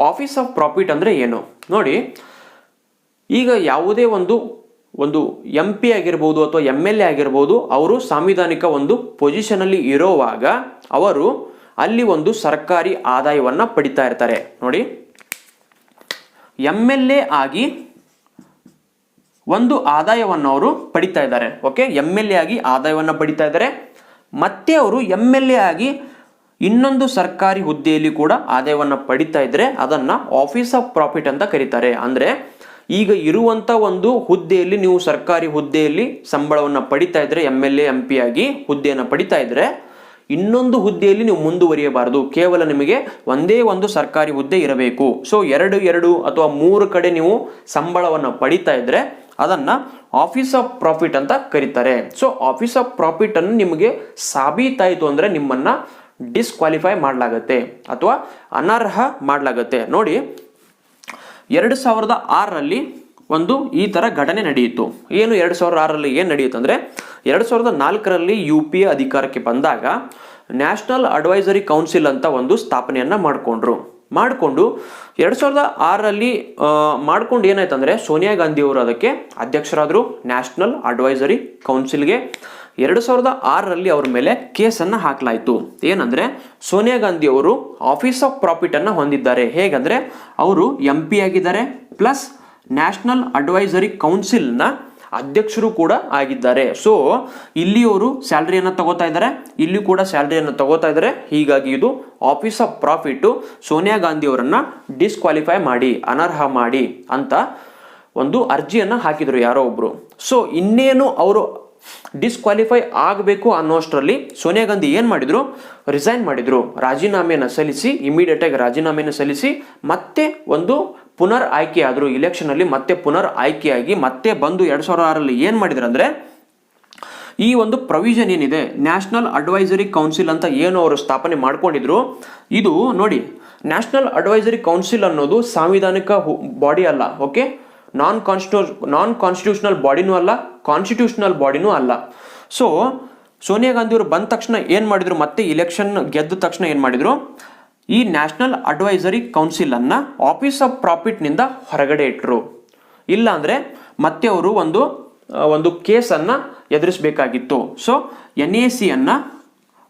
Speaker 1: ಆಫೀಸ್ ಆಫ್ ಪ್ರಾಫಿಟ್ ಅಂದ್ರೆ ಏನು ನೋಡಿ, ಈಗ ಯಾವುದೇ ಒಂದು MP ಆಗಿರ್ಬೋದು ಅಥವಾ MLA ಆಗಿರ್ಬೋದು, ಅವರು ಸಾಂವಿಧಾನಿಕ ಒಂದು ಪೊಸಿಷನ್ ಅಲ್ಲಿ ಇರೋವಾಗ ಅವರು ಅಲ್ಲಿ ಒಂದು ಸರ್ಕಾರಿ ಆದಾಯವನ್ನ ಪಡಿತಾ ಇರ್ತಾರೆ. ನೋಡಿ, MLA ಆಗಿ ಒಂದು ಆದಾಯವನ್ನು ಅವರು ಪಡಿತಾ ಇದ್ದಾರೆ. ಓಕೆ, MLA ಆಗಿ ಆದಾಯವನ್ನು ಪಡಿತಾ ಇದ್ದಾರೆ. ಮತ್ತೆ ಅವರು MLA ಆಗಿ ಇನ್ನೊಂದು ಸರ್ಕಾರಿ ಹುದ್ದೆಯಲ್ಲಿ ಕೂಡ ಆದಾಯವನ್ನು ಪಡಿತಾ ಇದ್ರೆ ಅದನ್ನ ಆಫೀಸ್ ಆಫ್ ಪ್ರಾಫಿಟ್ ಅಂತ ಕರೀತಾರೆ. ಅಂದ್ರೆ ಈಗ ಇರುವಂತ ಒಂದು ಹುದ್ದೆಯಲ್ಲಿ ನೀವು ಸರ್ಕಾರಿ ಹುದ್ದೆಯಲ್ಲಿ ಸಂಬಳವನ್ನು ಪಡಿತಾ ಇದ್ರೆ, MLA MP ಆಗಿ ಹುದ್ದೆಯನ್ನು ಪಡಿತಾ ಇದ್ರೆ, ಇನ್ನೊಂದು ಹುದ್ದೆಯಲ್ಲಿ ನೀವು ಮುಂದುವರಿಯಬಾರದು. ಕೇವಲ ನಿಮಗೆ ಒಂದೇ ಒಂದು ಸರ್ಕಾರಿ ಹುದ್ದೆ ಇರಬೇಕು. ಸೊ 2 ಅಥವಾ 3 ಕಡೆ ನೀವು ಸಂಬಳವನ್ನು ಪಡಿತಾ ಇದ್ರೆ ಅದನ್ನ ಆಫೀಸ್ ಆಫ್ ಪ್ರಾಫಿಟ್ ಅಂತ ಕರೀತಾರೆ. ಸೊ ಆಫೀಸ್ ಆಫ್ ಪ್ರಾಫಿಟ್ ಅನ್ನು ನಿಮಗೆ ಸಾಬೀತಾಯಿತು ಅಂದ್ರೆ ನಿಮ್ಮನ್ನ ಡಿಸ್ಕ್ವಾಲಿಫೈ ಮಾಡಲಾಗುತ್ತೆ ಅಥವಾ ಅನರ್ಹ ಮಾಡಲಾಗುತ್ತೆ. ನೋಡಿ 2006ರಲ್ಲಿ ಒಂದು ಈ ಥರ ಘಟನೆ ನಡೆಯಿತು. ಏನು 2006ರಲ್ಲಿ ಏನು ನಡೆಯಿತು ಅಂದರೆ 2004ರಲ್ಲಿ UPA ಅಧಿಕಾರಕ್ಕೆ ಬಂದಾಗ ನ್ಯಾಷನಲ್ ಅಡ್ವೈಸರಿ ಕೌನ್ಸಿಲ್ ಅಂತ ಒಂದು ಸ್ಥಾಪನೆಯನ್ನು ಮಾಡಿಕೊಂಡು 2006ರಲ್ಲಿ ಮಾಡ್ಕೊಂಡು ಏನಾಯ್ತು ಅಂದರೆ ಸೋನಿಯಾ ಗಾಂಧಿ ಅವರು ಅದಕ್ಕೆ ಅಧ್ಯಕ್ಷರಾದರು ನ್ಯಾಷನಲ್ ಅಡ್ವೈಸರಿ ಕೌನ್ಸಿಲ್ಗೆ. 2006ರಲ್ಲಿ ಅವ್ರ ಮೇಲೆ ಕೇಸನ್ನು ಹಾಕಲಾಯಿತು. ಏನಂದರೆ ಸೋನಿಯಾ ಗಾಂಧಿ ಅವರು ಆಫೀಸ್ ಆಫ್ ಪ್ರಾಫಿಟನ್ನು ಹೊಂದಿದ್ದಾರೆ. ಹೇಗಂದರೆ ಅವರು MP ಆಗಿದ್ದಾರೆ ಪ್ಲಸ್ ನ್ಯಾಷನಲ್ ಅಡ್ವೈಸರಿ ಕೌನ್ಸಿಲ್ನ ಅಧ್ಯಕ್ಷರು ಕೂಡ ಆಗಿದ್ದಾರೆ. ಸೊ ಇಲ್ಲಿ ಅವರು ಸ್ಯಾಲ್ರಿಯನ್ನು ತಗೋತಾ ಇದ್ದಾರೆ, ಇಲ್ಲಿ ಕೂಡ ಸ್ಯಾಲ್ರಿಯನ್ನು ತಗೋತಾ ಇದ್ದಾರೆ. ಹೀಗಾಗಿ ಇದು office of profit Sonia Gandhi ಅವರನ್ನ ಡಿಸ್ಕ್ವಾಲಿಫೈ ಮಾಡಿ, ಅನರ್ಹ ಮಾಡಿ ಅಂತ ಒಂದು ಅರ್ಜಿಯನ್ನು ಹಾಕಿದ್ರು ಯಾರೋ ಒಬ್ರು. ಸೊ ಇನ್ನೇನು ಅವರು ಡಿಸ್ಕ್ವಾಲಿಫೈ ಆಗಬೇಕು ಅನ್ನೋಷ್ಟರಲ್ಲಿ ಸೋನಿಯಾ ಗಾಂಧಿ ಏನು ಮಾಡಿದ್ರು, ರಿಸೈನ್ ಮಾಡಿದ್ರು, ರಾಜೀನಾಮೆಯನ್ನು ಸಲ್ಲಿಸಿ, ಇಮಿಡಿಯೇಟ್ ಆಗಿ ರಾಜೀನಾಮೆಯನ್ನು ಸಲ್ಲಿಸಿ ಮತ್ತೆ ಒಂದು ಪುನರ್ ಆಯ್ಕೆ ಆದರು. ಇಲೆಕ್ಷನಲ್ಲಿ ಮತ್ತೆ ಪುನರ್ ಆಯ್ಕೆಯಾಗಿ ಮತ್ತೆ ಬಂದು 2006ರಲ್ಲಿ ಏನು ಮಾಡಿದ್ರು ಅಂದರೆ ಈ ಒಂದು ಪ್ರೊವಿಷನ್ ಏನಿದೆ ನ್ಯಾಷನಲ್ ಅಡ್ವೈಸರಿ ಕೌನ್ಸಿಲ್ ಅಂತ ಏನು ಅವರು ಸ್ಥಾಪನೆ ಮಾಡ್ಕೊಂಡಿದ್ರು, ಇದು ನೋಡಿ ನ್ಯಾಷನಲ್ ಅಡ್ವೈಸರಿ ಕೌನ್ಸಿಲ್ ಅನ್ನೋದು ಸಾಂವಿಧಾನಿಕ ಬಾಡಿ ಅಲ್ಲ, ಓಕೆ, ನಾನ್ ಕಾನ್ಸ್ಟಿಟ್ಯೂಷನಲ್ ಬಾಡಿನೂ ಅಲ್ಲ, ಕಾನ್ಸ್ಟಿಟ್ಯೂಷನಲ್ ಬಾಡಿನೂ ಅಲ್ಲ. ಸೊ ಸೋನಿಯಾ ಗಾಂಧಿ ಅವರು ಬಂದ ತಕ್ಷಣ ಏನು ಮಾಡಿದ್ರು, ಮತ್ತೆ ಇಲೆಕ್ಷನ್ ಗೆದ್ದ ತಕ್ಷಣ ಏನು ಮಾಡಿದ್ರು, ಈ ನ್ಯಾಷನಲ್ ಅಡ್ವೈಸರಿ ಕೌನ್ಸಿಲ್ ಅನ್ನ ಆಫೀಸ್ ಆಫ್ ಪ್ರಾಫಿಟ್ನಿಂದ ಹೊರಗಡೆ ಇಟ್ಟರು. ಇಲ್ಲ ಅಂದರೆ ಮತ್ತೆ ಅವರು ಒಂದು ಕೇಸನ್ನು ಎದುರಿಸಬೇಕಾಗಿತ್ತು. ಸೊ NAC ಅನ್ನು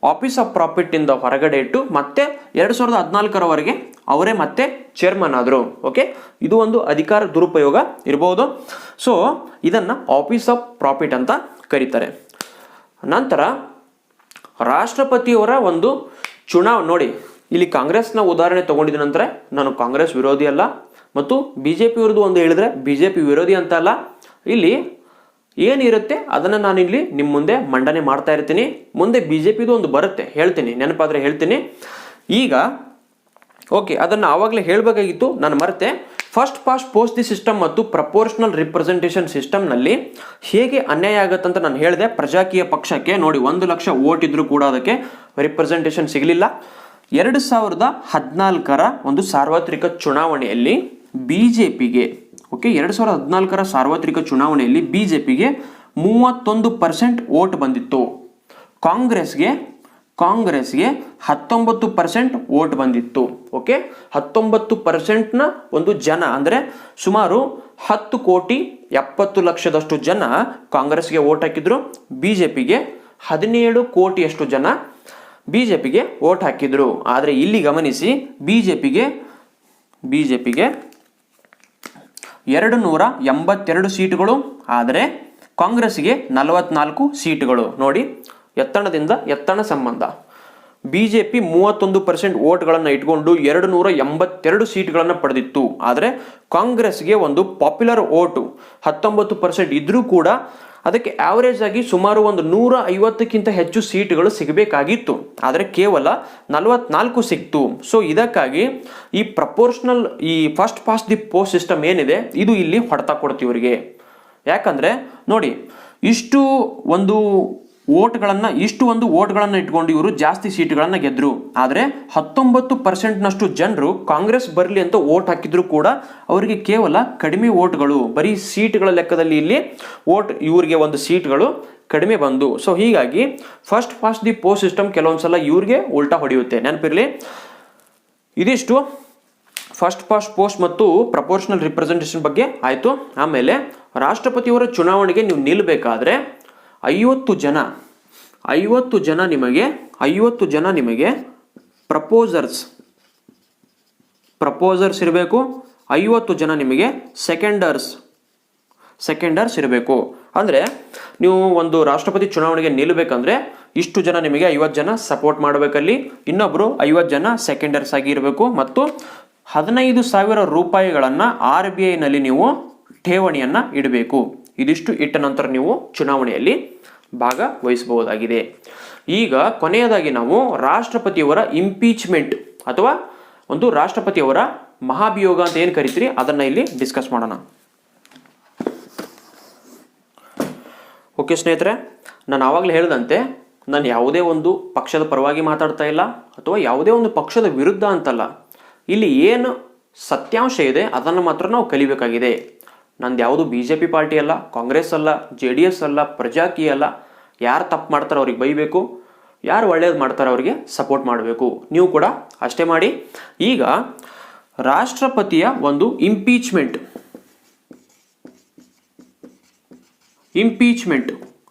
Speaker 1: ಆಫೀಸ್ ಆಫ್ ಪ್ರಾಫಿಟ್ನಿಂದ ಹೊರಗಡೆ ಇಟ್ಟು ಮತ್ತೆ 2014ರವರೆಗೆ ಅವರೇ ಮತ್ತೆ ಚೇರ್ಮನ್ ಆದರು. ಓಕೆ, ಇದು ಒಂದು ಅಧಿಕಾರ ದುರುಪಯೋಗ ಇರಬಹುದು. ಸೊ ಇದನ್ನು ಆಫೀಸ್ ಆಫ್ ಪ್ರಾಫಿಟ್ ಅಂತ ಕರೀತಾರೆ. ನಂತರ ರಾಷ್ಟ್ರಪತಿಯವರ ಒಂದು ಚುನಾವಣೆ ನೋಡಿ, ಇಲ್ಲಿ ಕಾಂಗ್ರೆಸ್ನ ಉದಾಹರಣೆ ತಗೊಂಡಿದ ನಂತರ ನಾನು ಕಾಂಗ್ರೆಸ್ ವಿರೋಧಿ ಅಲ್ಲ ಮತ್ತು BJP ಅವ್ರದ್ದು ಒಂದು ಹೇಳಿದ್ರೆ BJP ವಿರೋಧಿ ಅಂತ ಅಲ್ಲ. ಇಲ್ಲಿ ಏನಿರುತ್ತೆ ಅದನ್ನು ನಾನು ಇಲ್ಲಿ ನಿಮ್ಮ ಮುಂದೆ ಮಂಡನೆ ಮಾಡ್ತಾ ಇರ್ತೀನಿ. ಮುಂದೆ BJPದು ಒಂದು ಬರುತ್ತೆ, ಹೇಳ್ತೀನಿ, ನೆನಪಾದರೆ ಹೇಳ್ತೀನಿ. ಈಗ ಓಕೆ, ಅದನ್ನು ಆವಾಗಲೇ ಹೇಳಬೇಕಾಗಿತ್ತು, ನಾನು ಮರೆತೆ. First past post the system ಮತ್ತು ಪ್ರಪೋರ್ಷನಲ್ ರಿಪ್ರೆಸೆಂಟೇಷನ್ ಸಿಸ್ಟಮ್ನಲ್ಲಿ ಹೇಗೆ ಅನ್ಯಾಯ ಆಗುತ್ತಂತ ನಾನು ಹೇಳಿದೆ. ಪ್ರಜಾಕೀಯ ಪಕ್ಷಕ್ಕೆ ನೋಡಿ 1 ಲಕ್ಷ ವೋಟ್ ಇದ್ರೂ ಕೂಡ ಅದಕ್ಕೆ ರಿಪ್ರೆಸೆಂಟೇಷನ್ ಸಿಗಲಿಲ್ಲ. 2014ರ ಒಂದು ಸಾರ್ವತ್ರಿಕ ಚುನಾವಣೆಯಲ್ಲಿ BJPಗೆ ಓಕೆ 2014ರ ಸಾರ್ವತ್ರಿಕ ಚುನಾವಣೆಯಲ್ಲಿ BJPಗೆ 31% ವೋಟ್ ಬಂದಿತ್ತು. ಕಾಂಗ್ರೆಸ್ಗೆ 19% ವೋಟ್ ಬಂದಿತ್ತು. ಓಕೆ, 19%ನ ಒಂದು ಜನ ಅಂದರೆ ಸುಮಾರು 10,70,00,000 ಜನ ಕಾಂಗ್ರೆಸ್ಗೆ ವೋಟ್ ಹಾಕಿದ್ರು. BJPಗೆ 17 ಕೋಟಿಯಷ್ಟು ಜನ BJPಗೆ ವೋಟ್ ಹಾಕಿದ್ರು. ಆದರೆ ಇಲ್ಲಿ ಗಮನಿಸಿ, BJPಗೆ 282 ಸೀಟುಗಳು, ಆದರೆ ಕಾಂಗ್ರೆಸ್ಗೆ 44 ಸೀಟುಗಳು. ನೋಡಿ ಎತ್ತಣದಿಂದ ಎತ್ತಣ ಸಂಬಂಧ. BJP 31% ವೋಟ್ಗಳನ್ನು ಇಟ್ಕೊಂಡು 282 ಸೀಟ್ಗಳನ್ನು ಪಡೆದಿತ್ತು. ಆದರೆ ಕಾಂಗ್ರೆಸ್ಗೆ ಒಂದು ಪಾಪ್ಯುಲರ್ ವೋಟು 19% ಇದ್ರೂ ಕೂಡ ಅದಕ್ಕೆ ಆವರೇಜ್ ಆಗಿ ಸುಮಾರು ಒಂದು 150ಕ್ಕಿಂತ ಹೆಚ್ಚು ಸೀಟುಗಳು ಸಿಗಬೇಕಾಗಿತ್ತು, ಆದರೆ ಕೇವಲ 44 ಸಿಕ್ತು. ಸೊ ಇದಕ್ಕಾಗಿ ಈ ಪ್ರಪೋರ್ಷನಲ್ ಈ first past the post system ಏನಿದೆ ಇದು ಇಲ್ಲಿ ಹೊಡೆತ ಕೊಡ್ತೀವಿ ಇವರಿಗೆ. ಯಾಕಂದರೆ ನೋಡಿ ಇಷ್ಟು ಒಂದು ವೋಟ್ಗಳನ್ನು ಇಟ್ಕೊಂಡು ಇವರು ಜಾಸ್ತಿ ಸೀಟುಗಳನ್ನು ಗೆದ್ರು. ಆದರೆ 19%ನಷ್ಟು ಜನರು ಕಾಂಗ್ರೆಸ್ ಬರಲಿ ಅಂತ ವೋಟ್ ಹಾಕಿದ್ರು ಕೂಡ ಅವರಿಗೆ ಕೇವಲ ಕಡಿಮೆ ವೋಟ್ಗಳು, ಬರೀ ಸೀಟ್ಗಳ ಲೆಕ್ಕದಲ್ಲಿ ಇಲ್ಲಿ ವೋಟ್ ಇವರಿಗೆ ಒಂದು ಸೀಟ್ಗಳು ಕಡಿಮೆ ಬಂದು. ಸೊ ಹೀಗಾಗಿ first past the post system ಕೆಲವೊಂದ್ಸಲ ಇವ್ರಿಗೆ ಉಲ್ಟಾ ಹೊಡೆಯುತ್ತೆ, ನೆನಪಿರಲಿ. ಇದಿಷ್ಟು ಫಸ್ಟ್ ಪಾಸ್ಟ್ ಪೋಸ್ಟ್ ಮತ್ತು ಪ್ರಪೋರ್ಷನಲ್ ರಿಪ್ರೆಸೆಂಟೇಷನ್ ಬಗ್ಗೆ ಆಯಿತು. ಆಮೇಲೆ ರಾಷ್ಟ್ರಪತಿಯವರ ಚುನಾವಣೆಗೆ ನೀವು ನಿಲ್ಲಬೇಕಾದ್ರೆ 50 ಜನ ನಿಮಗೆ ಪ್ರಪೋಸರ್ಸ್ ಇರಬೇಕು. 50 ಜನ ನಿಮಗೆ ಸೆಕೆಂಡರ್ಸ್ ಇರಬೇಕು. ಅಂದರೆ ನೀವು ಒಂದು ರಾಷ್ಟ್ರಪತಿ ಚುನಾವಣೆಗೆ ನಿಲ್ಲಬೇಕಂದ್ರೆ ಇಷ್ಟು ಜನ ನಿಮಗೆ 50 ಜನ ಸಪೋರ್ಟ್ ಮಾಡಬೇಕಲ್ಲಿ, ಇನ್ನೊಬ್ಬರು 50 ಜನ ಸೆಕೆಂಡರ್ಸ್ ಆಗಿ ಇರಬೇಕು. ಮತ್ತು 15,000 ರೂಪಾಯಿಗಳನ್ನು RBIನಲ್ಲಿ ನೀವು ಠೇವಣಿಯನ್ನು ಇಡಬೇಕು. ಇದಿಷ್ಟು ಇಟ್ಟ ನಂತರ ನೀವು ಚುನಾವಣೆಯಲ್ಲಿ ಭಾಗವಹಿಸಬಹುದಾಗಿದೆ. ಈಗ ಕೊನೆಯದಾಗಿ ನಾವು ರಾಷ್ಟ್ರಪತಿಯವರ ಇಂಪೀಚ್ಮೆಂಟ್ ಅಥವಾ ಒಂದು ರಾಷ್ಟ್ರಪತಿಯವರ ಮಹಾಭಿಯೋಗ ಅಂತ ಏನು ಕರಿತೀರಿ ಅದನ್ನು ಇಲ್ಲಿ ಡಿಸ್ಕಸ್ ಮಾಡೋಣ. ಓಕೆ ಸ್ನೇಹಿತರೆ, ನಾನು ಆವಾಗಲೇ ಹೇಳಿದಂತೆ ನಾನು ಯಾವುದೇ ಒಂದು ಪಕ್ಷದ ಪರವಾಗಿ ಮಾತಾಡ್ತಾ ಇಲ್ಲ ಅಥವಾ ಯಾವುದೇ ಒಂದು ಪಕ್ಷದ ವಿರುದ್ಧ ಅಂತಲ್ಲ. ಇಲ್ಲಿ ಏನು ಸತ್ಯಾಂಶ ಇದೆ ಅದನ್ನು ಮಾತ್ರ ನಾವು ಕಲಿಬೇಕಾಗಿದೆ. ನಂದು ಯಾವುದು BJP ಪಾರ್ಟಿ ಅಲ್ಲ, ಕಾಂಗ್ರೆಸ್ ಅಲ್ಲ, JDS ಅಲ್ಲ, ಪ್ರಜಾಕೀಯ ಅಲ್ಲ. ಯಾರು ತಪ್ಪು ಮಾಡ್ತಾರೆ ಅವ್ರಿಗೆ ಬೈಬೇಕು, ಯಾರು ಒಳ್ಳೇದು ಮಾಡ್ತಾರೆ ಅವರಿಗೆ ಸಪೋರ್ಟ್ ಮಾಡಬೇಕು. ನೀವು ಕೂಡ ಅಷ್ಟೇ ಮಾಡಿ. ಈಗ ರಾಷ್ಟ್ರಪತಿಯ ಒಂದು ಇಂಪೀಚ್ಮೆಂಟ್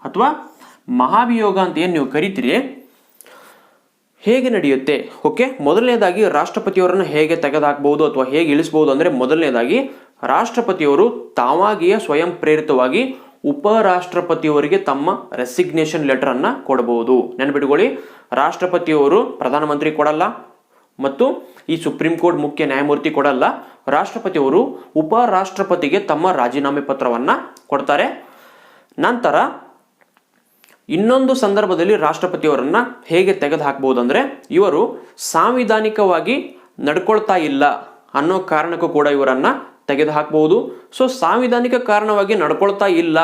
Speaker 1: ಅಥವಾ ಮಹಾಭಿಯೋಗ ಅಂತ ಏನು ನೀವು ಕರಿತೀರಿ, ಹೇಗೆ ನಡೆಯುತ್ತೆ? ಓಕೆ, ಮೊದಲನೇದಾಗಿ ರಾಷ್ಟ್ರಪತಿಯವರನ್ನು ಹೇಗೆ ತೆಗೆದುಹಾಕಬಹುದು ಅಥವಾ ಹೇಗೆ ಇಳಿಸಬಹುದು ಅಂದರೆ, ಮೊದಲನೇದಾಗಿ ರಾಷ್ಟ್ರಪತಿಯವರು ತಾವಾಗಿಯೇ ಸ್ವಯಂ ಪ್ರೇರಿತವಾಗಿ ಉಪರಾಷ್ಟ್ರಪತಿಯವರಿಗೆ ತಮ್ಮ ರೆಸಿಗ್ನೇಷನ್ ಲೆಟರ್ ಅನ್ನ ಕೊಡಬಹುದು. ನೆನಪಿಟ್ಕೊಳ್ಳಿ, ರಾಷ್ಟ್ರಪತಿಯವರು ಪ್ರಧಾನಮಂತ್ರಿ ಕೊಡಲ್ಲ ಮತ್ತು ಈ ಸುಪ್ರೀಂ ಕೋರ್ಟ್ ಮುಖ್ಯ ನ್ಯಾಯಮೂರ್ತಿ ಕೊಡಲ್ಲ. ರಾಷ್ಟ್ರಪತಿಯವರು ಉಪರಾಷ್ಟ್ರಪತಿಗೆ ತಮ್ಮ ರಾಜೀನಾಮೆ ಪತ್ರವನ್ನ ಕೊಡ್ತಾರೆ. ನಂತರ ಇನ್ನೊಂದು ಸಂದರ್ಭದಲ್ಲಿ ರಾಷ್ಟ್ರಪತಿಯವರನ್ನ ಹೇಗೆ ತೆಗೆದುಹಾಕಬಹುದು ಅಂದ್ರೆ, ಇವರು ಸಾಂವಿಧಾನಿಕವಾಗಿ ನಡ್ಕೊಳ್ತಾ ಇಲ್ಲ ಅನ್ನೋ ಕಾರಣಕ್ಕೂ ಕೂಡ ಇವರನ್ನ ತೆಗೆದುಹಾಕಬಹುದು. ಸೊ ಸಾಂವಿಧಾನಿಕ ಕಾರಣವಾಗಿ ನಡ್ಕೊಳ್ತಾ ಇಲ್ಲ,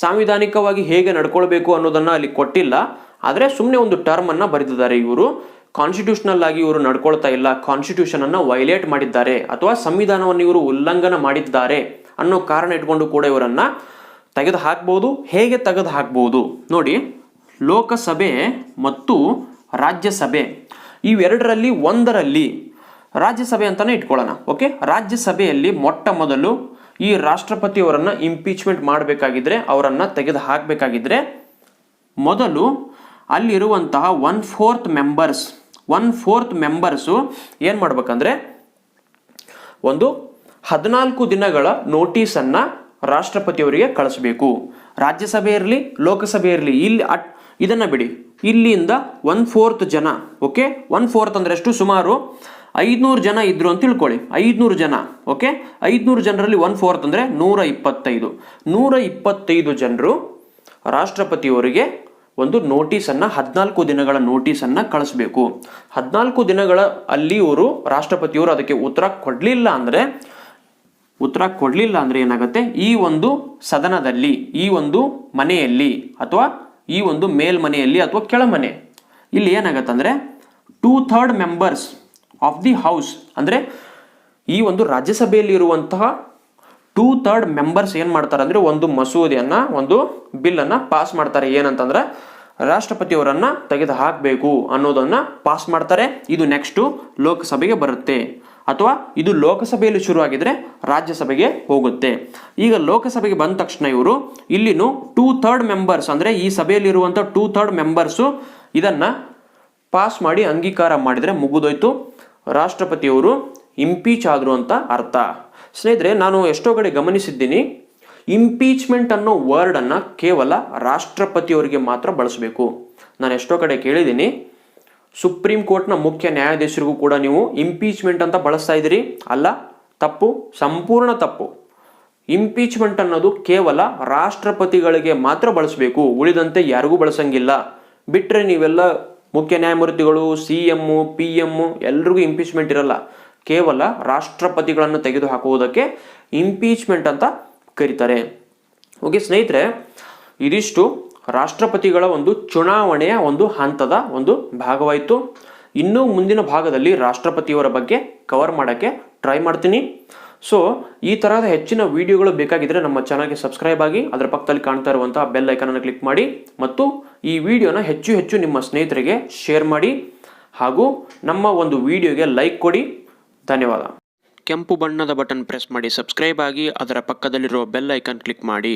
Speaker 1: ಸಾಂವಿಧಾನಿಕವಾಗಿ ಹೇಗೆ ನಡ್ಕೊಳ್ಬೇಕು ಅನ್ನೋದನ್ನ ಅಲ್ಲಿ ಕೊಟ್ಟಿಲ್ಲ, ಆದರೆ ಸುಮ್ಮನೆ ಒಂದು ಟರ್ಮ್ ಅನ್ನ ಬರೆದಿದ್ದಾರೆ. ಇವರು ಕಾನ್ಸ್ಟಿಟ್ಯೂಷನಲ್ ಆಗಿ ಇವರು ನಡ್ಕೊಳ್ತಾ ಇಲ್ಲ, ಕಾನ್ಸ್ಟಿಟ್ಯೂಷನ್ ಅನ್ನ ವೈಲೇಟ್ ಮಾಡಿದ್ದಾರೆ ಅಥವಾ ಸಂವಿಧಾನವನ್ನು ಇವರು ಉಲ್ಲಂಘನೆ ಮಾಡಿದ್ದಾರೆ ಅನ್ನೋ ಕಾರಣ ಇಟ್ಕೊಂಡು ಕೂಡ ಇವರನ್ನ ತೆಗೆದು ಹಾಕಬಹುದು. ಹೇಗೆ ತೆಗೆದು ಹಾಕಬಹುದು ನೋಡಿ, ಲೋಕಸಭೆ ಮತ್ತು ರಾಜ್ಯಸಭೆ ಇವೆರಡರಲ್ಲಿ ಒಂದರಲ್ಲಿ, ರಾಜ್ಯಸಭೆ ಅಂತಾನೆ ಇಟ್ಕೊಳ್ಳೋಣ. ಓಕೆ, ರಾಜ್ಯಸಭೆಯಲ್ಲಿ ಮೊಟ್ಟ ಮೊದಲು ಈ ರಾಷ್ಟ್ರಪತಿಯವರನ್ನ ಇಂಪೀಚ್ಮೆಂಟ್ ಮಾಡಬೇಕಾಗಿದ್ರೆ, ಅವರನ್ನ ತೆಗೆದು ಹಾಕಬೇಕಾಗಿದ್ರೆ, ಮೊದಲು ಅಲ್ಲಿರುವಂತಹ 1/4 ಮೆಂಬರ್ಸು ಏನು ಮಾಡ್ಬೇಕಂದ್ರೆ, ಒಂದು 14 ದಿನಗಳ ನೋಟಿಸ್ ಅನ್ನ ರಾಷ್ಟ್ರಪತಿಯವರಿಗೆ ಕಳಿಸಬೇಕು. ರಾಜ್ಯಸಭೆ ಇರಲಿ, ಲೋಕಸಭೆ ಇರಲಿ, ಇಲ್ಲಿ ಇದನ್ನ ಬಿಡಿ, ಇಲ್ಲಿಂದ 1/4 ಜನ. ಓಕೆ, 1/4 ಅಂದ್ರೆ ಎಷ್ಟು? ಸುಮಾರು 500 ಜನ ಇದ್ರು ಅಂತ ತಿಳ್ಕೊಳ್ಳಿ. 500 ಜನ. ಓಕೆ, 500 ಜನರಲ್ಲಿ 1/4 ಅಂದ್ರೆ 125 ಜನರು ರಾಷ್ಟ್ರಪತಿಯವರಿಗೆ ಒಂದು ನೋಟಿಸ್ ಅನ್ನ 14 ದಿನಗಳ ನೋಟಿಸ್ ಅನ್ನ ಕಳಿಸ್ಬೇಕು. 14 ದಿನಗಳ ಅಲ್ಲಿ ಇವರು ರಾಷ್ಟ್ರಪತಿಯವರು ಅದಕ್ಕೆ ಉತ್ತರ ಕೊಡ್ಲಿಲ್ಲ ಅಂದ್ರೆ ಏನಾಗುತ್ತೆ, ಈ ಒಂದು ಸದನದಲ್ಲಿ, ಈ ಒಂದು ಮನೆಯಲ್ಲಿ ಅಥವಾ ಈ ಒಂದು ಮೇಲ್ಮನೆಯಲ್ಲಿ ಅಥವಾ ಕೆಳಮನೆ, ಇಲ್ಲಿ ಏನಾಗತ್ತೆ ಅಂದ್ರೆ 2/3 ಮೆಂಬರ್ಸ್ ಆಫ್ ದಿ ಹೌಸ್ ಅಂದ್ರೆ ಈ ಒಂದು ರಾಜ್ಯಸಭೆಯಲ್ಲಿ ಇರುವಂತಹ 2/3 ಮೆಂಬರ್ಸ್ ಏನ್ ಮಾಡ್ತಾರೆ ಅಂದ್ರೆ, ಒಂದು ಮಸೂದೆಯನ್ನ, ಒಂದು ಬಿಲ್ ಅನ್ನ ಪಾಸ್ ಮಾಡ್ತಾರೆ. ಏನಂತಂದ್ರೆ ರಾಷ್ಟ್ರಪತಿಯವರನ್ನ ತೆಗೆದು ಹಾಕಬೇಕು ಅನ್ನೋದನ್ನ ಪಾಸ್ ಮಾಡ್ತಾರೆ. ಇದು ನೆಕ್ಸ್ಟ್ ಲೋಕಸಭೆಗೆ ಬರುತ್ತೆ, ಅಥವಾ ಇದು ಲೋಕಸಭೆಯಲ್ಲಿ ಶುರುವಾಗಿದ್ರೆ ರಾಜ್ಯಸಭೆಗೆ ಹೋಗುತ್ತೆ. ಈಗ ಲೋಕಸಭೆಗೆ ಬಂದ ತಕ್ಷಣ ಇವರು ಇಲ್ಲಿನೂ 2/3 ಮೆಂಬರ್ಸ್ ಅಂದ್ರೆ ಈ ಸಭೆಯಲ್ಲಿ ಇರುವಂತಹ 2/3 ಮೆಂಬರ್ಸು ಇದನ್ನ ಪಾಸ್ ಮಾಡಿ ಅಂಗೀಕಾರ ಮಾಡಿದ್ರೆ ಮುಗಿದೋಯ್ತು, ರಾಷ್ಟ್ರಪತಿಯವರು ಇಂಪೀಚ್ ಆದ್ರು ಅಂತ ಅರ್ಥ. ಸ್ನೇಹಿತರೆ, ನಾನು ಎಷ್ಟೋ ಕಡೆ ಗಮನಿಸಿದ್ದೀನಿ, ಇಂಪೀಚ್ಮೆಂಟ್ ಅನ್ನೋ ವರ್ಡ್ ಅನ್ನ ಕೇವಲ ರಾಷ್ಟ್ರಪತಿಯವರಿಗೆ ಮಾತ್ರ ಬಳಸಬೇಕು. ನಾನು ಎಷ್ಟೋ ಕಡೆ ಕೇಳಿದ್ದೀನಿ, ಸುಪ್ರೀಂ ಕೋರ್ಟ್ನ ಮುಖ್ಯ ನ್ಯಾಯಾಧೀಶರಿಗೂ ಕೂಡ ನೀವು ಇಂಪೀಚ್ಮೆಂಟ್ ಅಂತ ಬಳಸ್ತಾ ಇದ್ದೀರಿ. ಅಲ್ಲ, ತಪ್ಪು, ಸಂಪೂರ್ಣ ತಪ್ಪು. ಇಂಪೀಚ್ಮೆಂಟ್ ಅನ್ನೋದು ಕೇವಲ ರಾಷ್ಟ್ರಪತಿಗಳಿಗೆ ಮಾತ್ರ ಬಳಸಬೇಕು, ಉಳಿದಂತೆ ಯಾರಿಗೂ ಬಳಸಂಗಿಲ್ಲ. ಬಿಟ್ರೆ ನೀವೆಲ್ಲ ಮುಖ್ಯ ನ್ಯಾಯಮೂರ್ತಿಗಳು, CM, PM ಎಲ್ರಿಗೂ ಇಂಪೀಚ್ಮೆಂಟ್ ಇರಲ್ಲ. ಕೇವಲ ರಾಷ್ಟ್ರಪತಿಗಳನ್ನು ತೆಗೆದು ಹಾಕುವುದಕ್ಕೆ ಇಂಪೀಚ್ಮೆಂಟ್ ಅಂತ ಕರೀತಾರೆ. ಓಕೆ ಸ್ನೇಹಿತರೆ, ಇದಿಷ್ಟು ರಾಷ್ಟ್ರಪತಿಗಳ ಒಂದು ಚುನಾವಣೆಯ ಒಂದು ಹಂತದ ಒಂದು ಭಾಗವಾಯಿತು. ಇನ್ನೂ ಮುಂದಿನ ಭಾಗದಲ್ಲಿ ರಾಷ್ಟ್ರಪತಿಯವರ ಬಗ್ಗೆ ಕವರ್ ಮಾಡೋಕ್ಕೆ ಟ್ರೈ ಮಾಡ್ತೀನಿ. ಸೊ ಈ ತರಹದ ಹೆಚ್ಚಿನ ವಿಡಿಯೋಗಳು ಬೇಕಾಗಿದ್ರೆ ನಮ್ಮ ಚಾನಲ್ಗೆ ಸಬ್ಸ್ಕ್ರೈಬ್ ಆಗಿ, ಅದರ ಪಕ್ಕದಲ್ಲಿ ಕಾಣ್ತಾ ಇರುವಂತಹ ಬೆಲ್ ಐಕಾನ್ ಅನ್ನು ಕ್ಲಿಕ್ ಮಾಡಿ ಮತ್ತು ಈ ವಿಡಿಯೋನ ಹೆಚ್ಚು ನಿಮ್ಮ ಸ್ನೇಹಿತರಿಗೆ ಶೇರ್ ಮಾಡಿ ಹಾಗೂ ನಮ್ಮ ಒಂದು ವಿಡಿಯೋಗೆ ಲೈಕ್ ಕೊಡಿ. ಧನ್ಯವಾದ. ಕೆಂಪು ಬಣ್ಣದ ಬಟನ್ ಪ್ರೆಸ್ ಮಾಡಿ ಸಬ್ಸ್ಕ್ರೈಬ್ ಆಗಿ, ಅದರ ಪಕ್ಕದಲ್ಲಿರುವ ಬೆಲ್ ಐಕಾನ್ ಕ್ಲಿಕ್ ಮಾಡಿ.